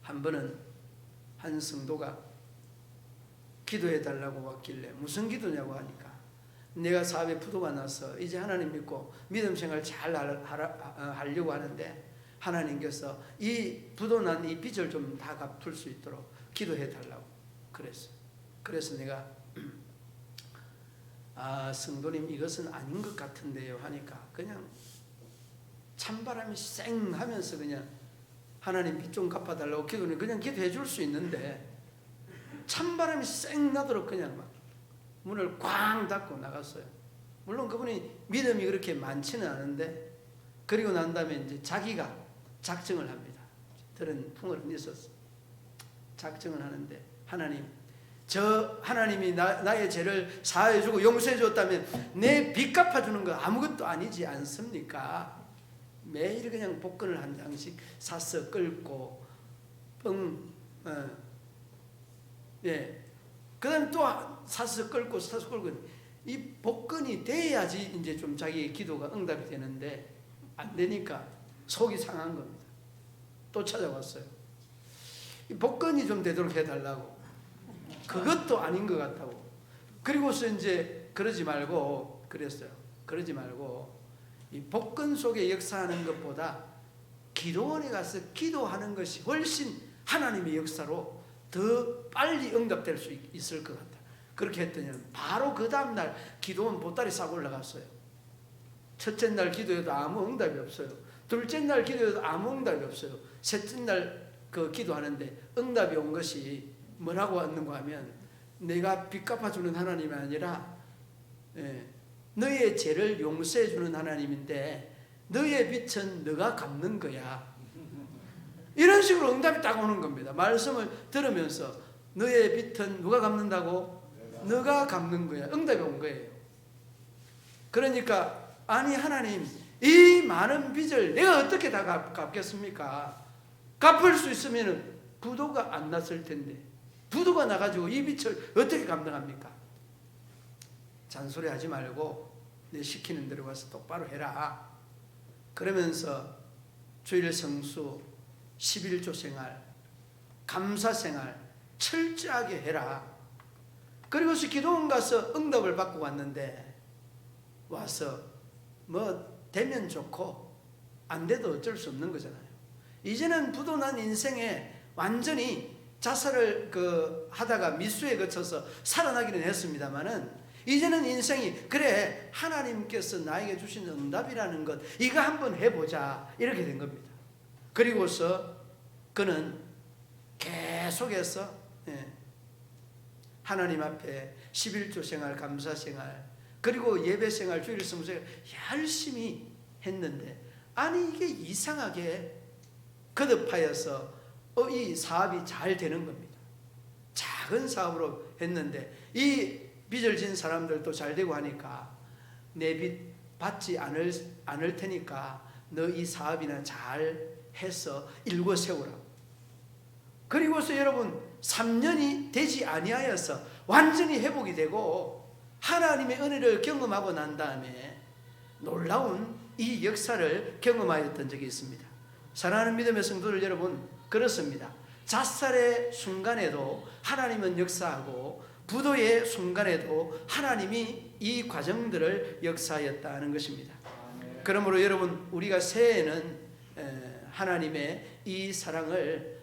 한 번은 한 성도가 기도해 달라고 왔길래 무슨 기도냐고 하니까 내가 사업에 부도가 나서 이제 하나님 믿고 믿음 생활 잘 하려고 하는데 하나님께서 이 부도 난 이 빚을 좀 다 갚을 수 있도록 기도해 달라고 그랬어. 그래서 내가 성도님 이것은 아닌 것 같은데요 하니까 그냥 찬바람이 쌩 하면서 그냥 하나님 빚 좀 갚아달라고 기도는 그냥 기도해 줄 수 있는데 찬바람이 쌩 나도록 그냥 막 문을 꽝 닫고 나갔어요. 물론 그분이 믿음이 그렇게 많지는 않은데 그리고 난 다음에 이제 자기가 작정을 합니다. 들은 풍어는 있었어. 작정을 하는데 하나님이 나의 죄를 사해주고 용서해줬다면 내 빚 갚아주는 거 아무것도 아니지 않습니까? 매일 그냥 복권을 한 장씩 사서 끌고 그 다음에 또 사서 끌고 이 복권이 돼야지 이제 좀 자기의 기도가 응답이 되는데 안 되니까 속이 상한 겁니다. 또 찾아왔어요. 이 복권이 좀 되도록 해달라고. 그것도 아닌 것 같다고. 그리고서 이제 그러지 말고 그랬어요. 그러지 말고 이 복권 속에 역사하는 것보다 기도원에 가서 기도하는 것이 훨씬 하나님의 역사로 더 빨리 응답될 수 있을 것 같다. 그렇게 했더니 바로 그 다음날 기도원 보따리 싸고 올라갔어요. 첫째 날 기도해도 아무 응답이 없어요. 둘째 날 기도해도 아무 응답이 없어요. 셋째 날 그 기도하는데 응답이 온 것이 뭐라고 왔는가 하면 내가 빚 갚아주는 하나님이 아니라 너의 죄를 용서해 주는 하나님인데 너의 빚은 너가 갚는 거야. 이런 식으로 응답이 딱 오는 겁니다. 말씀을 들으면서 너의 빚은 누가 갚는다고? 너가 갚는 거야. 응답이 온 거예요. 그러니까 아니 하나님 이 많은 빚을 내가 어떻게 다 갚겠습니까? 갚을 수 있으면 부도가 안 났을 텐데 부도가 나가지고 이 빚을 어떻게 감당합니까? 잔소리하지 말고 내 시키는 대로 가서 똑바로 해라. 그러면서 주일 성수 11조 생활 감사 생활 철저하게 해라. 그리고서 기도원 가서 응답을 받고 왔는데 와서 뭐 되면 좋고 안 돼도 어쩔 수 없는 거잖아요. 이제는 부도난 인생에 완전히 자살을 하다가 미수에 거쳐서 살아나기는 했습니다마는 이제는 인생이 그래 하나님께서 나에게 주신 응답이라는 것 이거 한번 해보자 이렇게 된 겁니다. 그리고서 그는 계속해서 하나님 앞에 11조 생활 감사 생활 그리고 예배 생활 주일 성수 생활 열심히 했는데 아니 이게 이상하게 거듭하여서 이 사업이 잘 되는 겁니다. 작은 사업으로 했는데 이 빚을 진 사람들도 잘 되고 하니까 내 빚 받지 않을 테니까 너 이 사업이나 잘 해서 일궈 세우라. 그리고서 여러분 3년이 되지 아니하여서 완전히 회복이 되고 하나님의 은혜를 경험하고 난 다음에 놀라운 이 역사를 경험하였던 적이 있습니다. 사랑하는 믿음의 성도들 여러분 그렇습니다. 자살의 순간에도 하나님은 역사하고 부도의 순간에도 하나님이 이 과정들을 역사하였다는 것입니다. 그러므로 여러분, 우리가 새해에는 하나님의 이 사랑을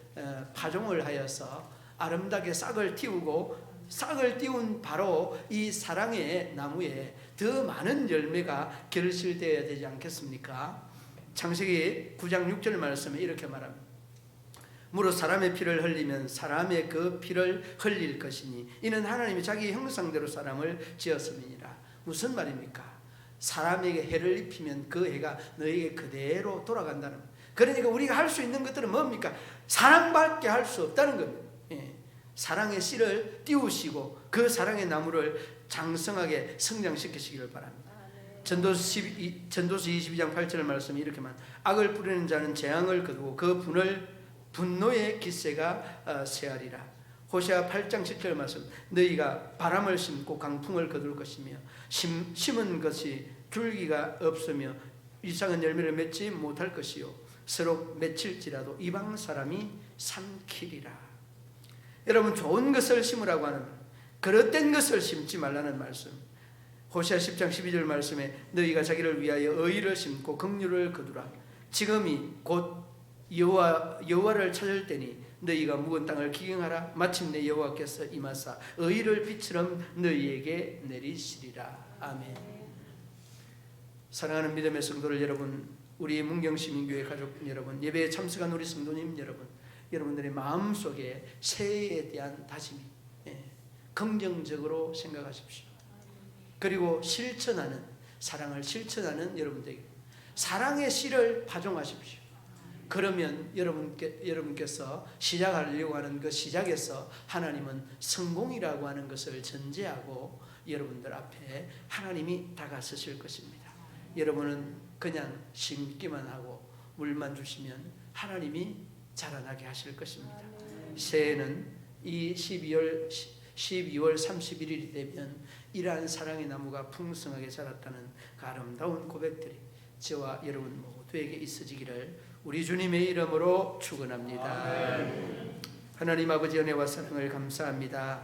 파종을 하여서 아름답게 싹을 틔우고, 싹을 틔운 바로 이 사랑의 나무에 더 많은 열매가 결실되어야 되지 않겠습니까? 창세기 9장 6절 말씀에 이렇게 말합니다. 무릇 사람의 피를 흘리면 사람의 그 피를 흘릴 것이니 이는 하나님이 자기 형상대로 사람을 지었음이니라. 무슨 말입니까? 사람에게 해를 입히면 그 해가 너에게 그대로 돌아간다는 거예요. 그러니까 우리가 할 수 있는 것들은 뭡니까? 사랑밖에 할 수 없다는 겁니다. 사랑의 씨를 띄우시고 그 사랑의 나무를 장성하게 성장시키시기를 바랍니다. 전도서 22장 8절 말씀이 이렇게 말, 악을 뿌리는 자는 재앙을 거두고 그 분노의 기세가 세하리라. 호세아 8장 10절 말씀, 너희가 바람을 심고 강풍을 거둘 것이며 심은 것이 줄기가 없으며 이상한 열매를 맺지 못할 것이요 서로 맺힐지라도 이방 사람이 삼키리라. 여러분, 좋은 것을 심으라고 하는, 그릇된 것을 심지 말라는 말씀. 호세아 10장 12절 말씀에 너희가 자기를 위하여 의를 심고 긍휼을 거두라. 지금이 곧 여호와를 찾을 때니 너희가 묵은 땅을 기경하라. 마침내 여호와께서 임하사 의를 빛처럼 너희에게 내리시리라. 아멘. 사랑하는 믿음의 성도들 여러분, 우리 문경시민교회 가족 여러분, 예배에 참석한 우리 성도님 여러분, 여러분들의 마음속에 새해에 대한 다짐이 긍정적으로 생각하십시오. 그리고 실천하는, 사랑을 실천하는 여러분들에게 사랑의 씨를 파종하십시오. 그러면 여러분께서 시작하려고 하는 그 시작에서 하나님은 성공이라고 하는 것을 전제하고 여러분들 앞에 하나님이 다가서실 것입니다. 여러분은 그냥 심기만 하고 물만 주시면 하나님이 자라나게 하실 것입니다. 새해는 이 12월 31일이 되면 이러한 사랑의 나무가 풍성하게 자랐다는 그 아름다운 고백들이 저와 여러분 모두에게 있어지기를 우리 주님의 이름으로 축원합니다. 하나님 아버지 은혜와 사랑을 감사합니다.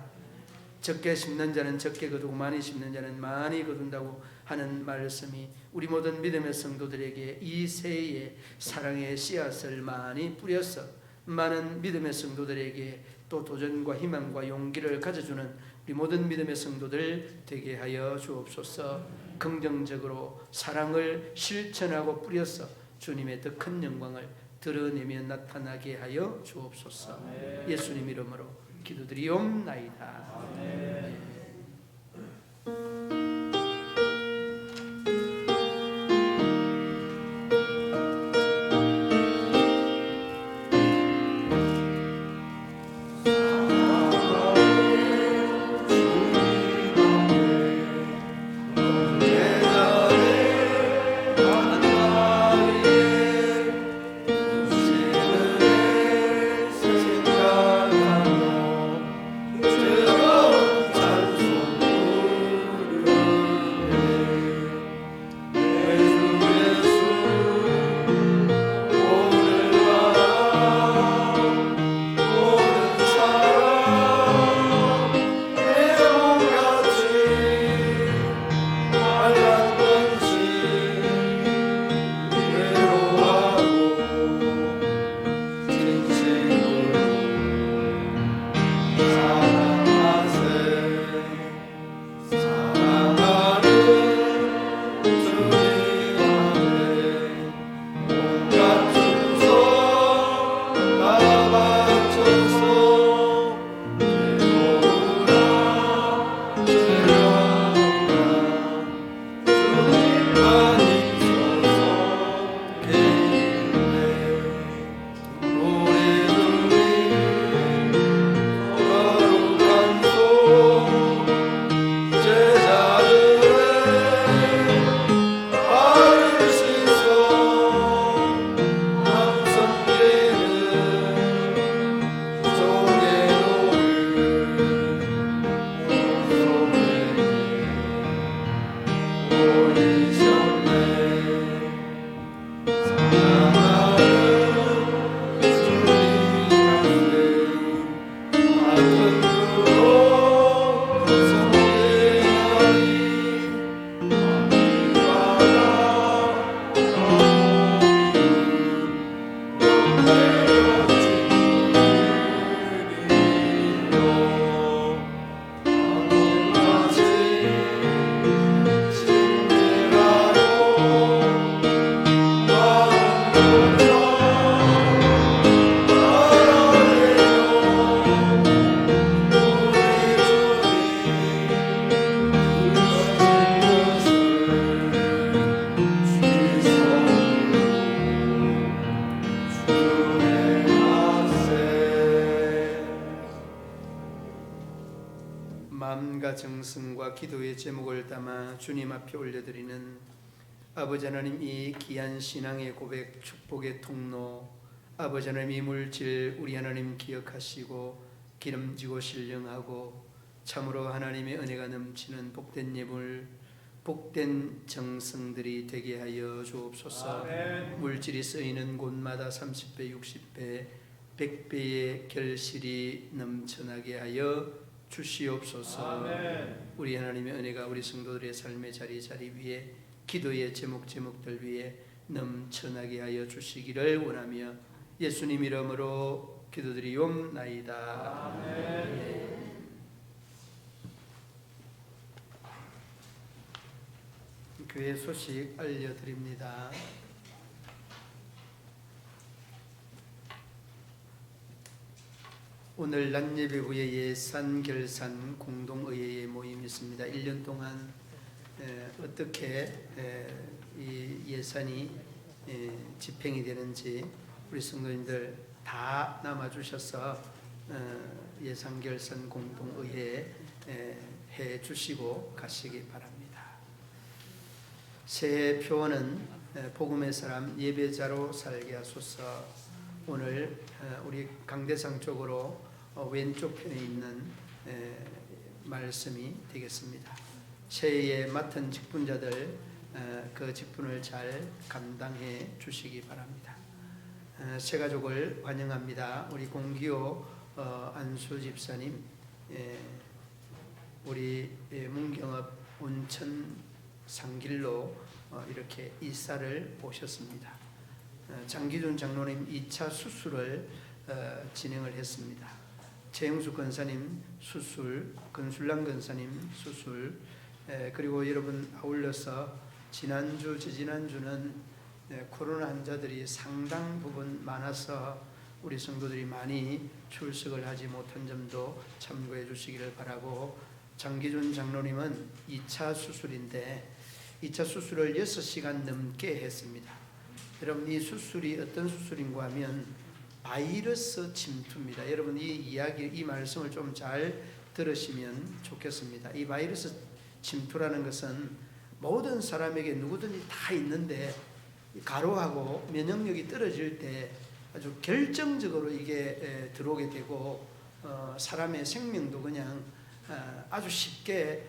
적게 심는 자는 적게 거두고 많이 심는 자는 많이 거둔다고 하는 말씀이 우리 모든 믿음의 성도들에게 이 새해에 사랑의 씨앗을 많이 뿌려서 많은 믿음의 성도들에게 또 도전과 희망과 용기를 가져주는 우리 모든 믿음의 성도들 되게 하여 주옵소서. 긍정적으로 사랑을 실천하고 뿌려서 주님의 더 큰 영광을 드러내며 나타나게 하여 주옵소서. 예수님 이름으로 기도드리옵나이다. 찬양과 정성과 기도의 제목을 담아 주님 앞에 올려드리는 아버지 하나님, 이 귀한 신앙의 고백, 축복의 통로, 아버지 하나님, 이 물질 우리 하나님 기억하시고 기름지고 신령하고 참으로 하나님의 은혜가 넘치는 복된 예물, 복된 정성들이 되게 하여 주옵소서. 아멘. 물질이 쓰이는 곳마다 30배, 60배, 100배의 결실이 넘쳐나게 하여 주시옵소서. 아멘. 우리 하나님의 은혜가 우리 성도들의 삶의 자리 위에, 기도의 제목들 위에 넘쳐나게 하여 주시기를 원하며 예수님 이름으로 기도드리옵나이다. 아멘. 교회 소식 알려드립니다. 오늘 낮예배 후에 예산 결산 공동의회의 모임이 있습니다. 1년 동안 어떻게 이 예산이 집행이 되는지 우리 성도님들 다 남아주셔서 예산 결산 공동의회 해 주시고 가시기 바랍니다. 새해 표어는 복음의 사람 예배자로 살게 하소서. 오늘 우리 강대상 쪽으로 왼쪽 편에 있는 말씀이 되겠습니다. 새해에 맡은 직분자들 그 직분을 잘 감당해 주시기 바랍니다. 새 가족을 환영합니다. 우리 공기호 안수 집사님, 우리 문경읍 온천 상길로 이렇게 이사를 오셨습니다. 장기준 장로님 2차 수술을 진행을 했습니다. 최영수 권사님 수술, 건술랑 권사님 수술, 그리고 여러분 아울러서 지난주, 지지난주는 코로나 환자들이 상당 부분 많아서 우리 성도들이 많이 출석을 하지 못한 점도 참고해 주시기를 바라고, 장기준 장로님은 2차 수술인데 2차 수술을 6시간 넘게 했습니다. 여러분, 이 수술이 어떤 수술인가 하면 바이러스 침투입니다. 여러분, 이 말씀을 좀 잘 들으시면 좋겠습니다. 이 바이러스 침투라는 것은 모든 사람에게 누구든지 다 있는데 가로하고 면역력이 떨어질 때 아주 결정적으로 이게 들어오게 되고 사람의 생명도 그냥 아주 쉽게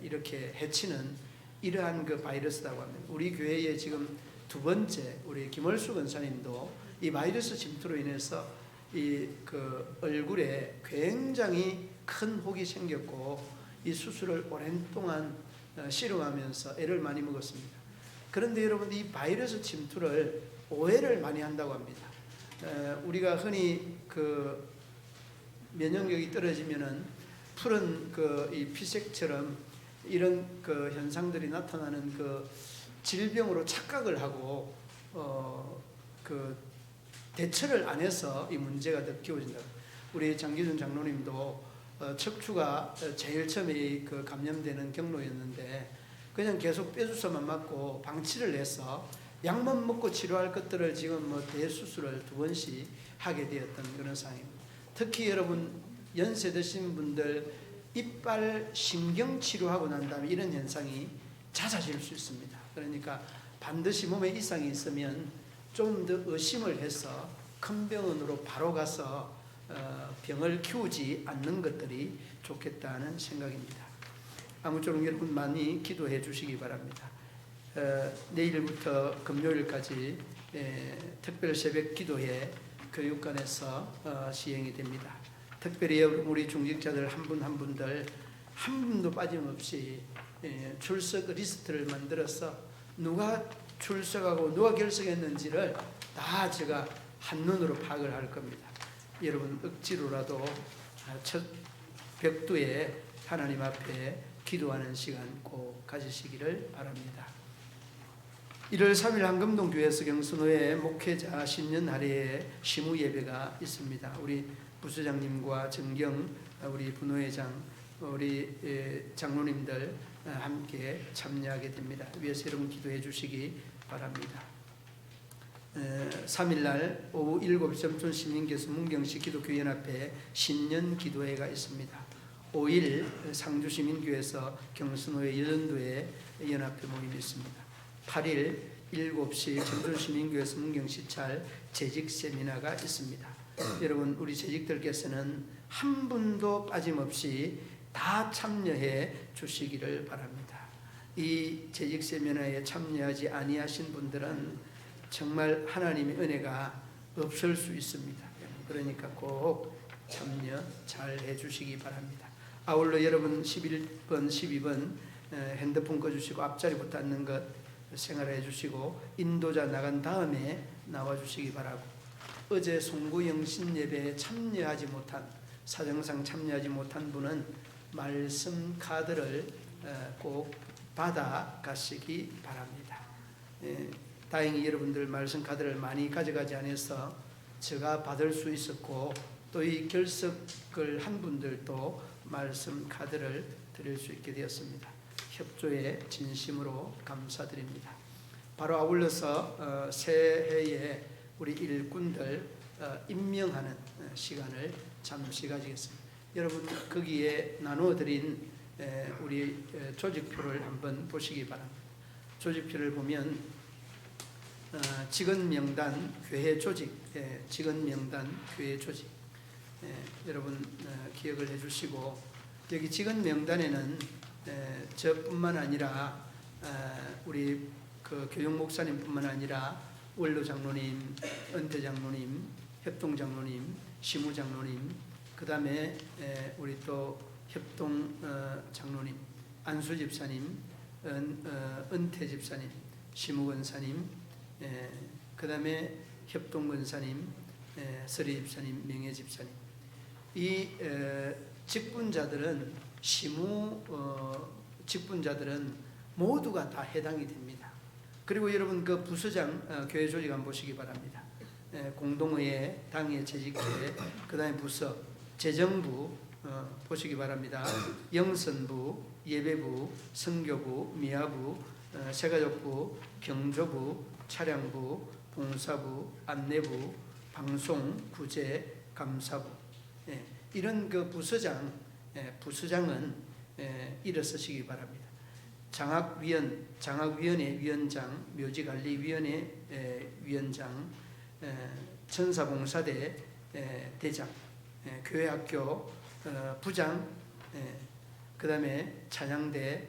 이렇게 해치는 이러한 그 바이러스라고 합니다. 우리 교회에 지금 두 번째 우리 김월수 권사님도 이 바이러스 침투로 인해서 이 그 얼굴에 굉장히 큰 혹이 생겼고 이 수술을 오랜 동안 실험하면서 애를 많이 먹었습니다. 그런데 여러분, 이 바이러스 침투를 오해를 많이 한다고 합니다. 우리가 흔히 그 면역력이 떨어지면은 푸른 그 이 피색처럼 이런 그 현상들이 나타나는 그 질병으로 착각을 하고 그 대처를 안 해서 이 문제가 더 키워진다. 우리 장기준 장로님도 척추가 제일 처음에 그 감염되는 경로였는데 그냥 계속 뼈주사만 맞고 방치를 해서 약만 먹고 치료할 것들을 지금 뭐 대수술을 2번씩 하게 되었던 그런 상황입니다. 특히 여러분 연세 드신 분들 이빨 신경 치료하고 난 다음에 이런 현상이 잦아질 수 있습니다. 그러니까 반드시 몸에 이상이 있으면 좀 더 의심을 해서 큰 병원으로 바로 가서 병을 키우지 않는 것들이 좋겠다는 생각입니다. 아무쪼록 여러분 많이 기도해 주시기 바랍니다. 내일부터 금요일까지 특별 새벽 기도회 교육관에서 시행이 됩니다. 특별히 우리 중직자들 한 분 한 분들 한 분도 빠짐없이 출석 리스트를 만들어서 누가 출석하고 누가 결석했는지를 다 제가 한눈으로 파악을 할 겁니다. 여러분 억지로라도 첫 벽두에 하나님 앞에 기도하는 시간 꼭 가지시기를 바랍니다. 1월 3일 한금동교회에서 경선호의 목회자 신년 할애의 시무 예배가 있습니다. 우리 부수장님과 정경 우리 분회장 우리 장로님들 함께 참여하게 됩니다. 위에서 여러분 기도해 주시기 바랍니다. 3일날 오후 7시 점촌 시민교수 문경시 기독교연합회 신년 기도회가 있습니다. 5일 상주시민교회에서 경순호의 여전도회 연합회 모임이 있습니다. 8일 7시 청주시민교회에서 문경시찰 재직 세미나가 있습니다. 여러분, 우리 재직들께서는 한 분도 빠짐없이 다 참여해 주시기를 바랍니다. 이 재직 세미나에 참여하지 아니하신 분들은 정말 하나님의 은혜가 없을 수 있습니다. 그러니까 꼭 참여 잘 해주시기 바랍니다. 아울러 여러분 11번, 12번 핸드폰 꺼주시고 앞자리부터 앉는 것 생활해 주시고 인도자 나간 다음에 나와 주시기 바라고, 어제 송구 영신 예배에 참여하지 못한, 사정상 참여하지 못한 분은 말씀 카드를 꼭 받아 가시기 바랍니다. 다행히 여러분들 말씀 카드를 많이 가져가지 않아서 제가 받을 수 있었고, 또 이 결석을 한 분들도 말씀 카드를 드릴 수 있게 되었습니다. 협조에 진심으로 감사드립니다. 바로 아울러서 새해에 우리 일꾼들 임명하는 시간을 잠시 가지겠습니다. 여러분, 거기에 나누어드린 우리 조직표를 한번 보시기 바랍니다. 조직표를 보면 직원명단 교회 조직, 직원명단 교회 조직, 여러분 기억을 해주시고, 여기 직원명단에는 저뿐만 아니라 우리 그 교육 목사님뿐만 아니라 원로 장로님, 은퇴 장로님, 협동 장로님, 시무 장로님, 그 다음에 우리 또 협동 장로님, 안수 집사님, 은퇴 집사님, 시무 권사님, 그 다음에 협동 권사님, 서리 집사님, 명예 집사님. 이 직분자들은 시무 직분자들은 모두가 다 해당이 됩니다. 그리고 여러분 그 부서장 교회 조직 한번 보시기 바랍니다. 공동의회, 당회, 재직회, 그 다음에 부서, 재정부 보시기 바랍니다. 영선부, 예배부, 선교부, 미화부, 세가족부, 경조부, 차량부, 봉사부, 안내부, 방송, 구제, 감사부, 이런 그 부서장, 부서장은 일어서시기 바랍니다. 장학위원, 장학위원회 위원장, 묘지관리위원회 위원장, 천사봉사대 대장, 교회학교 부장, 그 다음에 찬양대,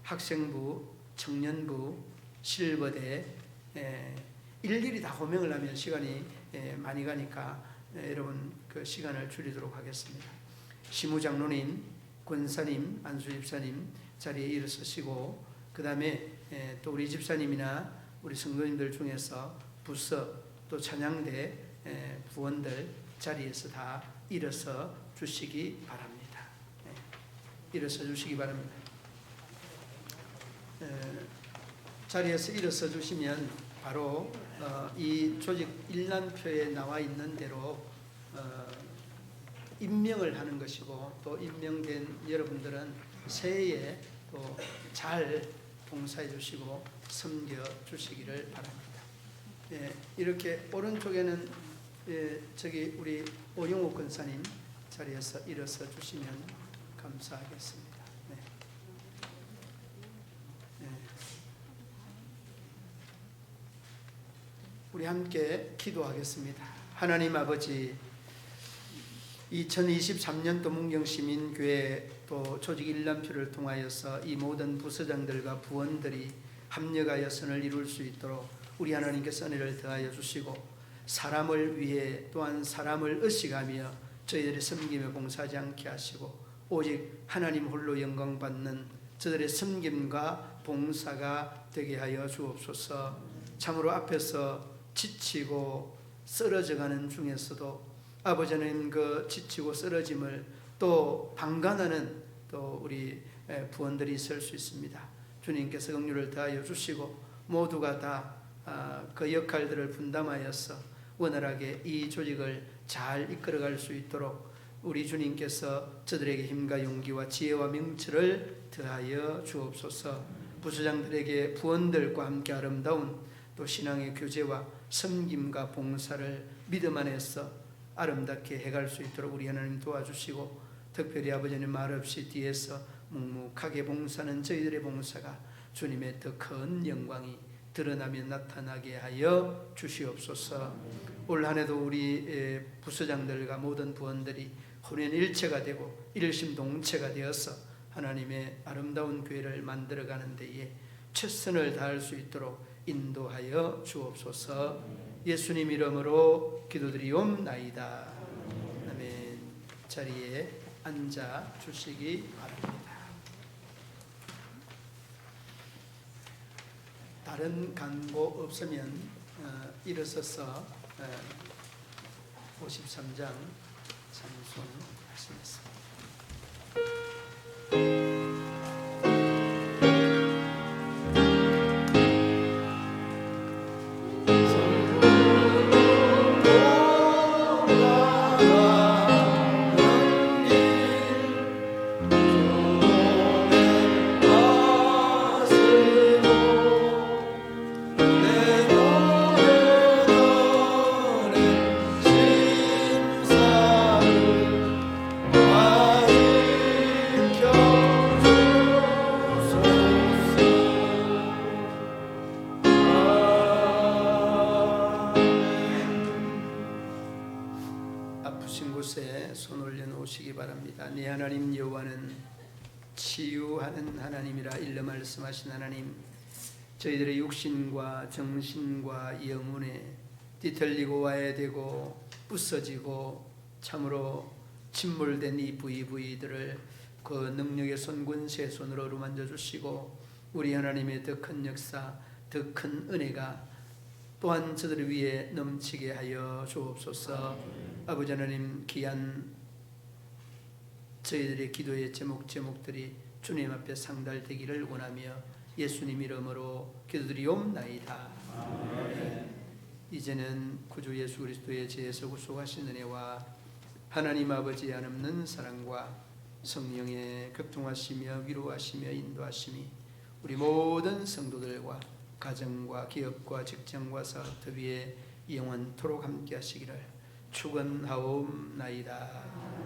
학생부, 청년부, 실버대, 일일이 다 호명을 하면 시간이 많이 가니까 여러분 그 시간을 줄이도록 하겠습니다. 시무장로님, 권사님, 안수집사님 자리에 일어서시고, 그 다음에 또 우리 집사님이나 우리 성도님들 중에서 부서 또 찬양대 부원들 자리에서 다 일어서 주시기 바랍니다. 일어서 주시기 바랍니다. 자리에서 일어서 주시면 바로 이 조직 일람표에 나와 있는 대로 임명을 하는 것이고, 또 임명된 여러분들은 새해에 또 잘 봉사해 주시고 섬겨 주시기를 바랍니다. 이렇게 오른쪽에는 저기 우리 오영욱 권사님 자리에서 일어서 주시면 감사하겠습니다. 우리 함께 기도하겠습니다. 하나님 아버지, 2023년도 문경시민교회 또 조직 일람표를 통하여서 이 모든 부서장들과 부원들이 합력하여 선을 이룰 수 있도록 우리 하나님께서 은혜를 더하여 주시고, 사람을 위해 또한 사람을 의식하며 저희들의 섬김에 봉사하지 않게 하시고, 오직 하나님 홀로 영광 받는 저들의 섬김과 봉사가 되게 하여 주옵소서. 참으로 앞에서 지치고 쓰러져가는 중에서도 아버지는 그 지치고 쓰러짐을 또 방관하는 또 우리 부원들이 있을 수 있습니다. 주님께서 긍휼을 더하여 주시고 모두가 다 그 역할들을 분담하여서 원활하게 이 조직을 잘 이끌어갈 수 있도록 우리 주님께서 저들에게 힘과 용기와 지혜와 명철을 더하여 주옵소서. 부서장들에게 부원들과 함께 아름다운 또 신앙의 교제와 섬김과 봉사를 믿음 안에서 아름답게 해갈 수 있도록 우리 하나님 도와주시고, 특별히 아버지는 말없이 뒤에서 묵묵하게 봉사하는 저희들의 봉사가 주님의 더 큰 영광이 드러나며 나타나게 하여 주시옵소서. 올 한해도 우리 부서장들과 모든 부원들이 혼연일체가 되고 일심동체가 되어서 하나님의 아름다운 교회를 만들어가는 데에 최선을 다할 수 있도록 인도하여 주옵소서. 예수님 이름으로 기도드리옵나이다. 아멘. 자리에 앉아 주시기 바랍니다. 다른 간고 없으면 일어서서 53장 찬송하시겠습니다. 아프신 곳에 손 올려놓으시기 바랍니다. 네 하나님 여호와는 치유하는 하나님이라 일러 말씀하신 하나님, 저희들의 육신과 정신과 영혼에 뒤틀리고 와해되고 부서지고 참으로 침몰된 이 부위들을 그 능력의 손권세 손으로 어루만져 주시고, 우리 하나님의 더 큰 역사, 더 큰 은혜가 또한 저들 위에 넘치게 하여 주옵소서. 아버지 하나님, 귀한 저희들의 기도의 제목들이 주님 앞에 상달되기를 원하며 예수님 이름으로 기도드리옵나이다. 이제는 구주 예수 그리스도의 죄에서 구속하신 은혜와 하나님 아버지의 한없는 사랑과 성령의 교통하시며 위로하시며 인도하심이 우리 모든 성도들과 가정과 기업과 직장과 사업들 위에 영원토록 함께 하시기를 축원하옵나이다.